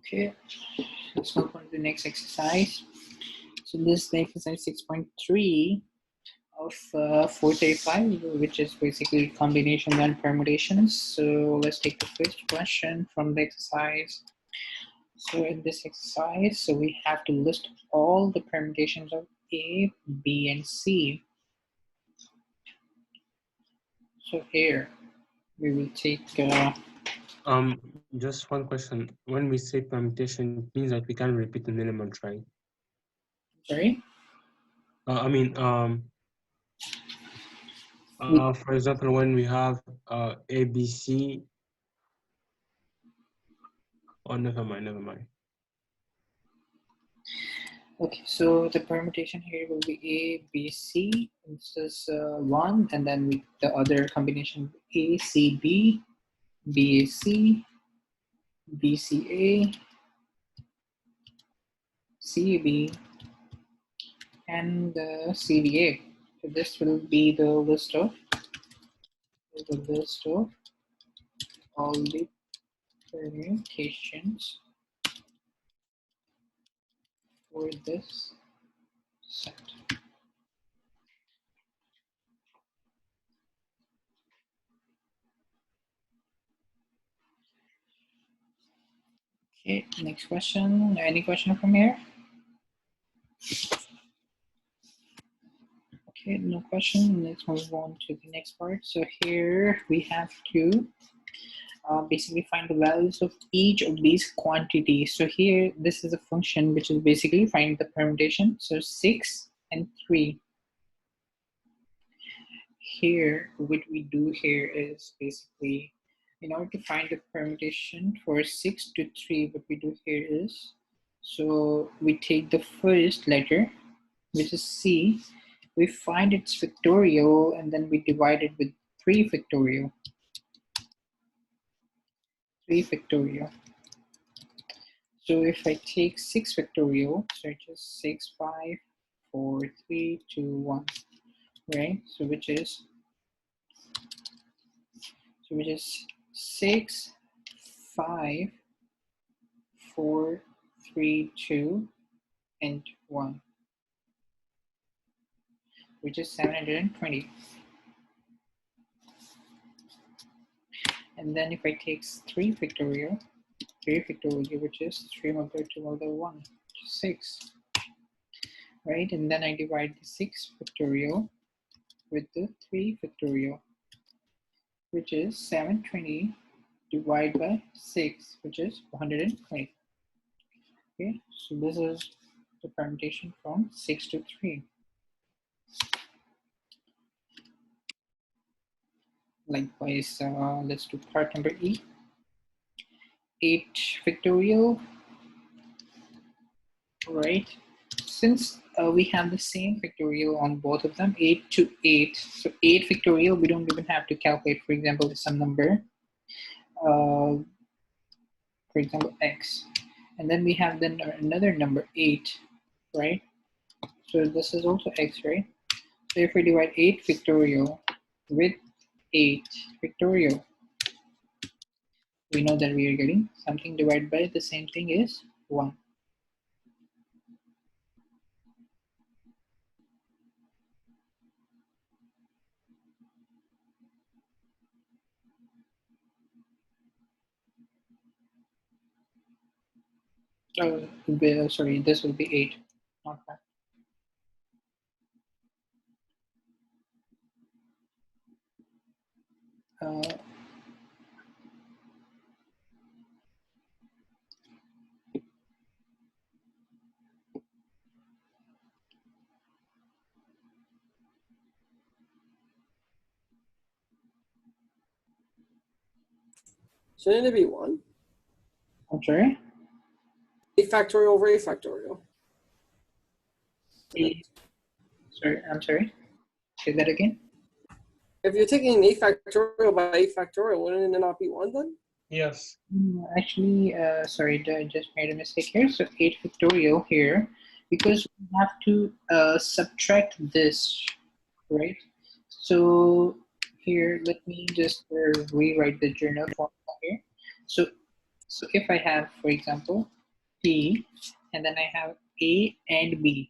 Okay, let's move on to the next exercise. So this is the exercise 6.3 of 435, which is basically combinations and permutations. So let's take the first question from the exercise. So in this exercise, so we have to list all the permutations of A, B, and C. So here we will take Just one question. When we say permutation, it means that we can repeat an element, right? sorry. For example, when we have A, B, C. Oh, never mind. Okay, so the permutation here will be A, B, C. This is 1, and then with the other combination A, C, B, B, A, C, B, C, A, C, B, and C, D, A. So this will be the list of all the permutations for this set. Okay, next question. Any question from here? Okay, no question. Let's move on to the next part. So here we have to basically find the values of each of these quantities. So here, this is a function which is basically find the permutation. So 6 and 3. Here, what we do here is basically, in order to find the permutation for 6 to 3, what we do here is, so we take the first letter, which is C, we find its factorial, and then we divide it with 3 factorial. 3 factorial. So if I take 6 factorial, so it's just 6, 5, 4, 3, 2, 1, right? So which is 6, 5, 4, 3, 2, and 1, which is 720. And then if I take 3 factorial, which is 3 multiplied 2 multiplied 1, which is 6, right? And then I divide the 6 factorial with the 3 factorial, which is 720 divided by 6, which is 120. Okay, so this is the permutation from 6 to 3. Likewise, let's do part number E. 8 factorial, right? Since we have the same factorial on both of them, 8 to 8. So 8 factorial, we don't even have to calculate, for example, some number, for example, x. And then we have then another number, 8, right? So this is also x, right? So if we divide 8 factorial with 8 factorial, we know that we are getting something divided by the same thing is 1. Sorry, this will be 8, not 5. Shouldn't it be 1? I'm sorry? A factorial over a factorial. Sorry, I'm sorry. Say that again. If you're taking a factorial by a factorial, wouldn't it not be 1 then? Yes. Actually, sorry, I just made a mistake here. So 8 factorial here, because we have to subtract this, right? So here, let me just rewrite the journal formula here. So if I have, for example, P, and then I have A and B,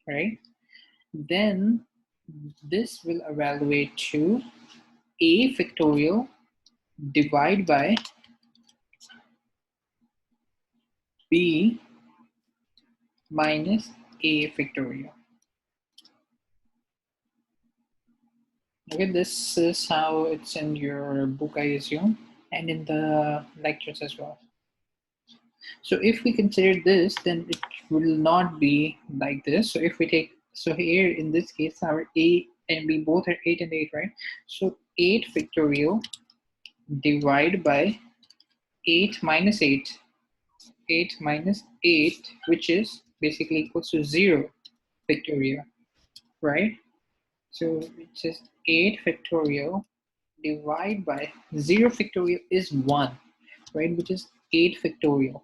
right? Then this will evaluate to A factorial divided by B minus A factorial. Okay, this is how it's in your book, I assume, and in the lectures as well. So if we consider this, then it will not be like this. So if we take, so here in this case, our A and B both are 8 and 8, right? So 8 factorial divided by 8 minus 8. 8 minus 8, which is basically equals to 0 factorial, right? So it's just 8 factorial divided by 0 factorial is 1, right? Which is 8 factorial,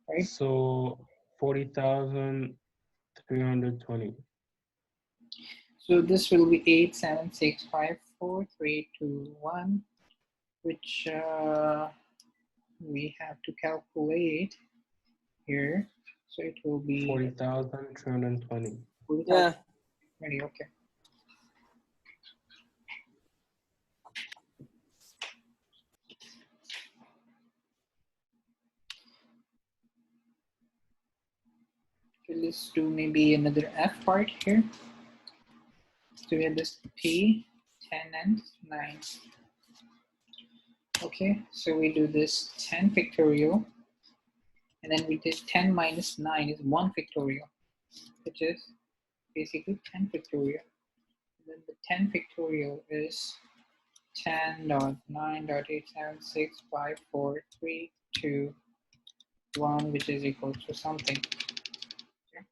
right? So 40,320. So this will be 8, 7, 6, 5, 4, 3, 2, 1, which we have to calculate here. So it will be 40,320. 40,020, Yeah. okay. Okay, let's do maybe another F part here. So we have this T, 10 and 9. Okay, so we do this 10 factorial, and then we did 10 minus 9 is 1 factorial, which is basically 10 factorial. And then the 10 factorial is 10.9.8765432 which is equal to something. Okay.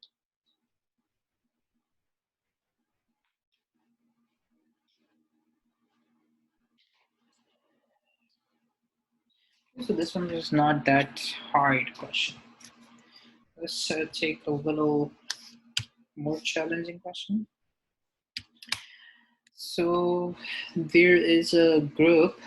So this one is not that hard question. Let's take a little more challenging question. So there is a group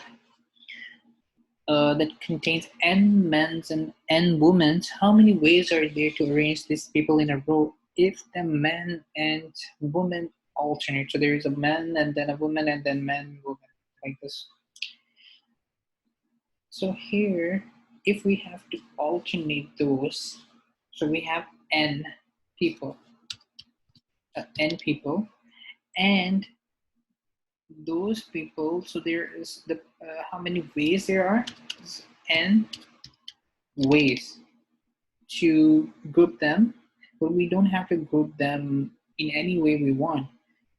that contains n men's and n women's. How many ways are there to arrange these people in a row if the men and women alternate? So there is a man and then a woman and then man, woman, like this. So here, if we have to alternate those, so we have n people, and those people, so there is the how many ways there are? N ways to group them, but we don't have to group them in any way we want.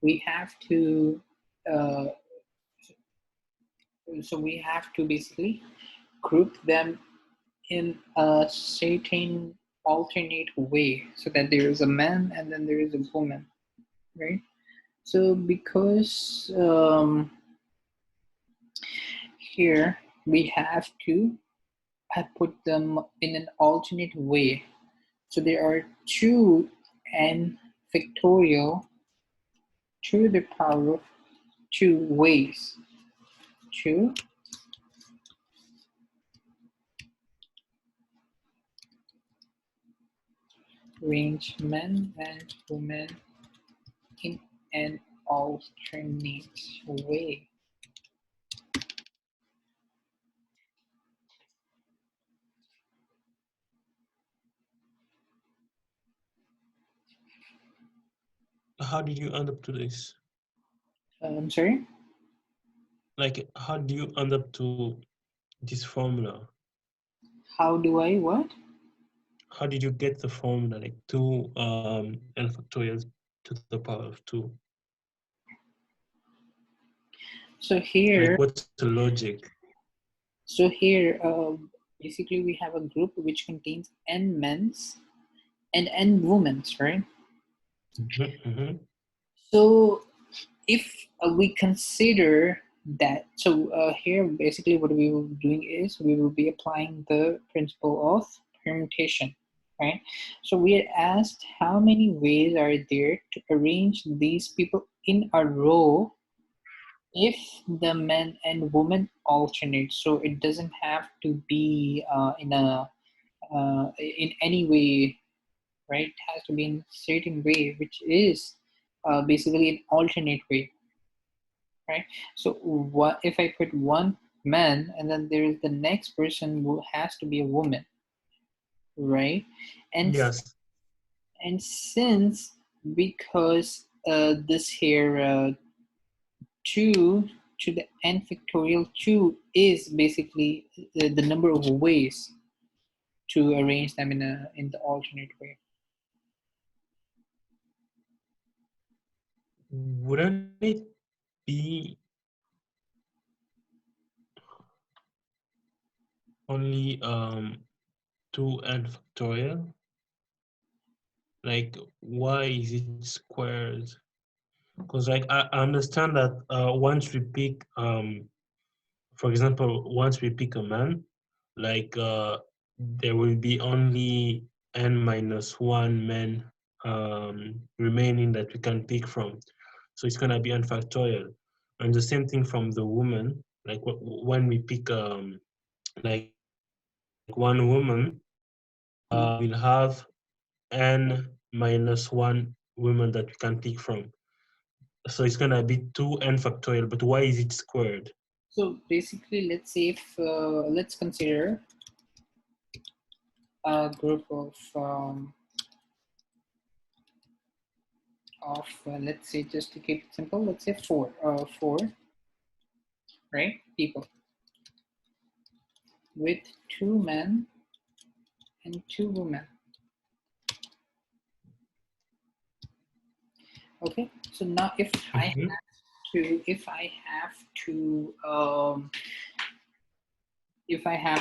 We have to, so we have to basically group them in a certain alternate way, so that there is a man and then there is a woman, right? So because here we have to put them in an alternate way. So there are 2n factorial to the power of 2 ways. 2 range men and women in an alternate way. How did you end up to this? I'm sorry? Like, how do you end up to this formula? How do I what? How did you get the formula, like 2 n factorial to the power of 2? So here, Like, what's the logic? so here, basically we have a group which contains n men's and n women's, right? So if we consider that, so here basically what we will be doing is we will be applying the principle of permutation, right? So we are asked how many ways are there to arrange these people in a row if the men and women alternate. So it doesn't have to be in any way, right? It has to be in a certain way, which is basically an alternate way, right? So what if I put one man and then there is the next person who has to be a woman, right? And Yes. and since because this here 2 to the n factorial 2 is basically the number of ways to arrange them in the alternate way. Wouldn't it be only 2n factorial? Like, why is it squared? Because like I understand that once we pick for example, once we pick a man, like there will be only n minus 1 men remaining that we can pick from. So it's gonna be n factorial. And the same thing from the woman, like when we pick like one woman, we'll have n minus 1 women that we can pick from. So it's gonna be 2n factorial, but why is it squared? So basically, let's say if let's consider a group of let's say, just to keep it simple, let's say four, right, people with 2 men and 2 women. Okay, so now if I have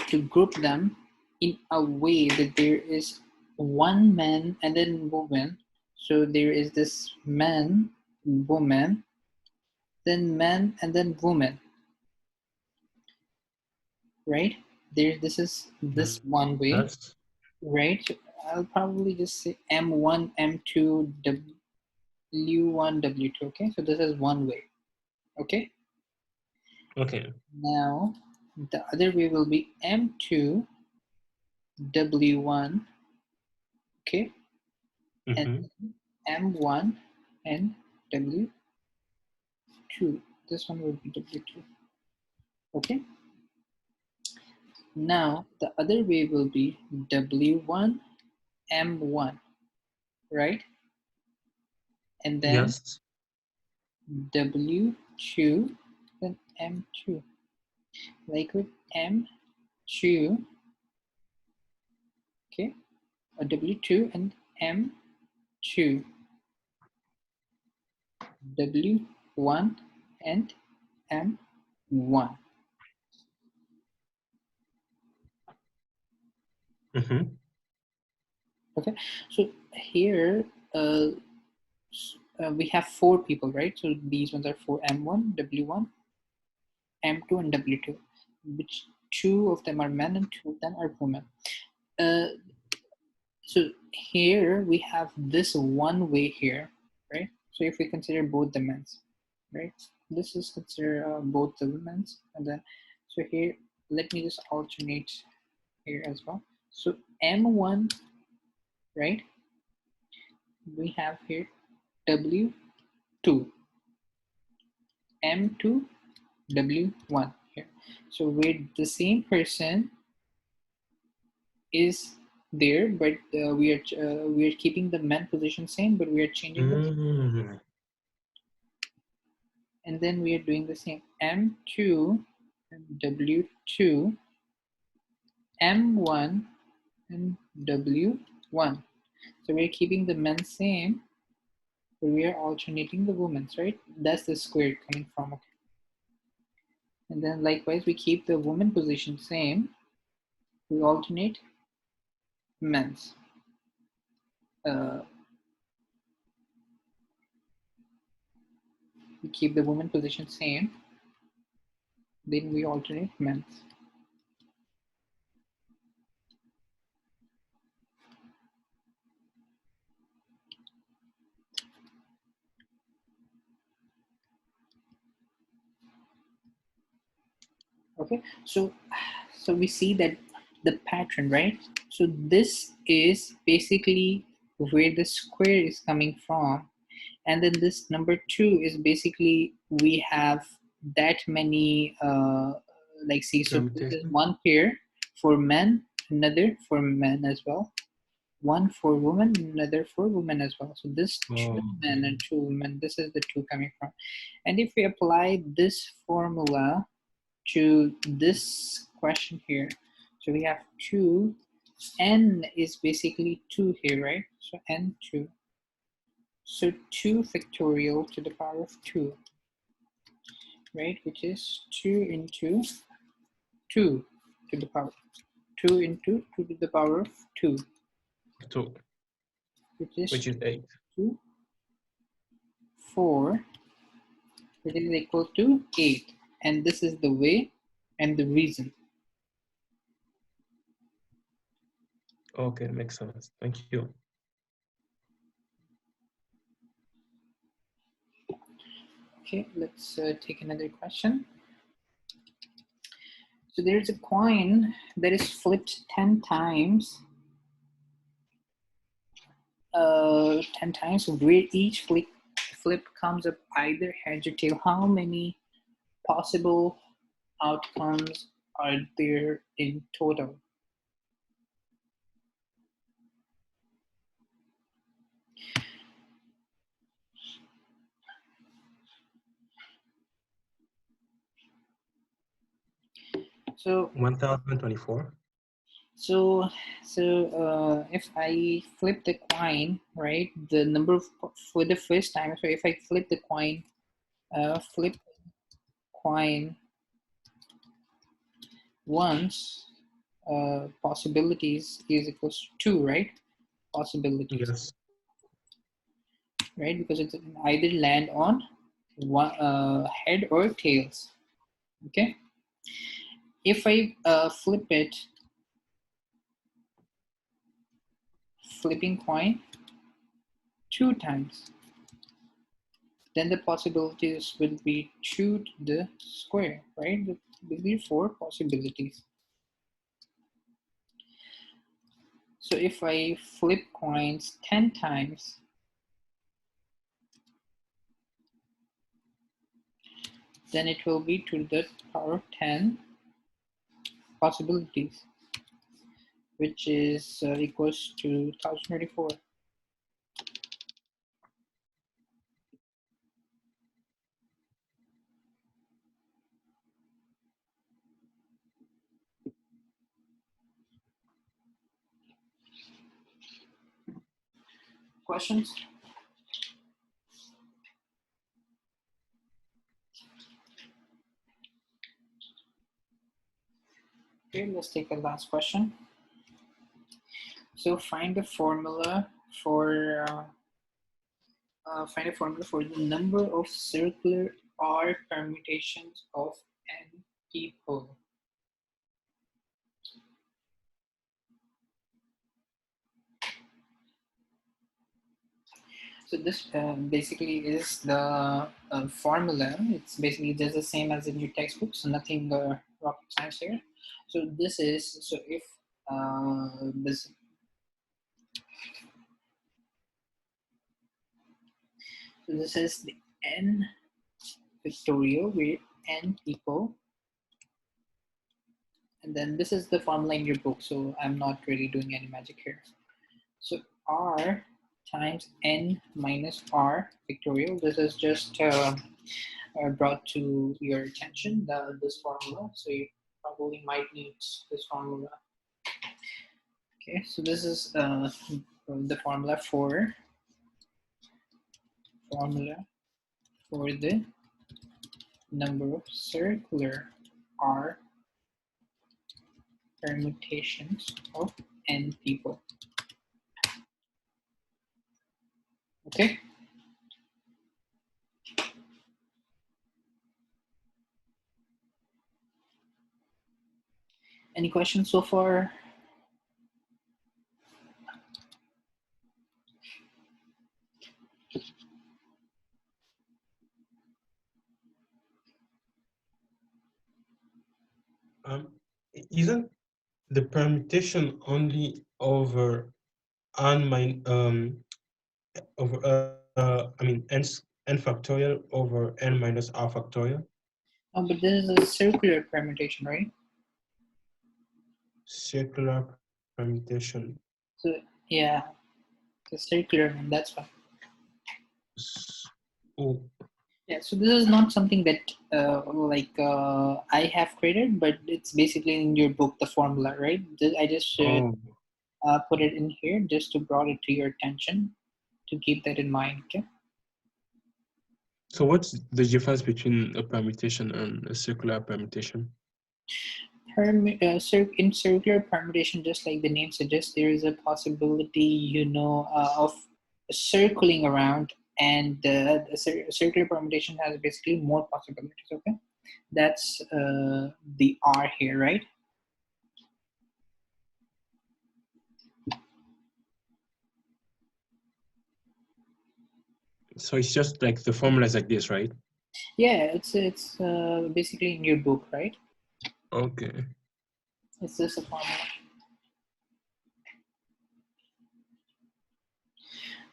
to group them in a way that there is one man and then woman, so there is this man, woman, then man and then woman, right? This is this one way, Yes. right? So I'll probably just say M1, M2, W1, W2. Okay, so this is one way. Okay. Okay. Now the other way will be M2, W1. Okay. And M1 and W2. This one will be W2. Okay. Now the other way will be W1, M1, right? And then Yes. W2, then M2. Like with M2, okay? W2 and M2, W1 and M1. Mm-hmm. Okay, so here we have 4 people, right? So these ones are for M1, W1, M2, and W2, which 2 of them are men and 2 of them are women. So here we have this one way here, right? So if we consider both the men's, right? This is consider both the women's, and then so here let me just alternate here as well. So M1, right? We have here W2, M2, W1 here. So where the same person is there, but we are keeping the men position same, but we are changing the, Mm-hmm. and then we are doing the same M2 and W2, M1 and W1. So we're keeping the men same, but we are alternating the women's, right? That's the square coming from. Okay. And then likewise, we keep the woman position same. We alternate men's. We keep the woman position same. Then we alternate men's. Okay, so we see that the pattern, right? So this is basically where the square is coming from, and then this number 2 is basically we have that many like see, so this is Permutation. one pair for men, another for men as well, one for women, another for women as well. So this 2 men and 2 women, this is the 2 coming from. And if we apply this formula to this question here, so we have 2, n is basically 2 here, right? So n2, so 2 factorial to the power of 2, right? Which is 2 into 2 to the power 2 into 2 to the power of 2, 2, which is 8. 2, 4, which is equal to 8. And this is the way and the reason. Okay, makes sense. Thank you. Okay, let's take another question. So there's a coin that is flipped 10 times. 10 times, where each flip comes up either heads or tail. How many possible outcomes are there in total? So 1024. So if I flip the coin, right, the number of, for the first time, so if I flip the coin, flip coin once, possibilities is equals to 2, right? Possibilities, Yes. right? Because it's either land on one head or tails. Okay. If I flip it, flipping coin 2 times, then the possibilities will be 2 to the square, right? There will be 4 possibilities. So if I flip coins 10 times, then it will be to the power of 10 possibilities, which is equals to 1024. questions? Okay, let's take a last question. So find a formula for the number of circular R permutations of n people. So this basically is the formula. It's basically just the same as in your textbook, so nothing rocket science here. So this is, so if this, so this is the n factorial with n people, and then this is the formula in your book, so I'm not really doing any magic here. So R times n minus R factorial, this is just brought to your attention, this formula, so you probably might need this formula. Okay, so this is the formula for the number of circular R permutations of n people. Okay. Any questions so far? Isn't the permutation only over n factorial over n minus R factorial? Oh, but this is a circular permutation, right? Circular permutation. So yeah, the circular one, that's why. Oh, Yeah, so this is not something that I have created, but it's basically in your book, the formula, right? I just put it in here just to brought it to your attention, to keep that in mind. Okay. So what's the difference between a permutation and a circular permutation? In circular permutation, just like the name suggests, there is a possibility, of circling around, and the circular permutation has basically more possibilities. Okay, that's the R here, right? So it's just like the formula is like this, right? Yeah, it's basically in your book, right? Okay. It's just a formula.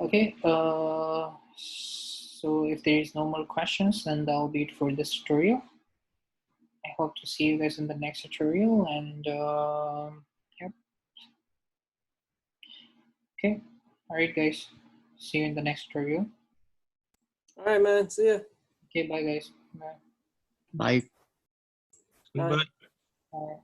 Okay, so if there is no more questions, then that'll be it for this tutorial. I hope to see you guys in the next tutorial, and yep. Okay, all right, guys. See you in the next tutorial. All right, man. See ya. Okay, bye, guys. Bye. Bye. Bye. Bye. All right.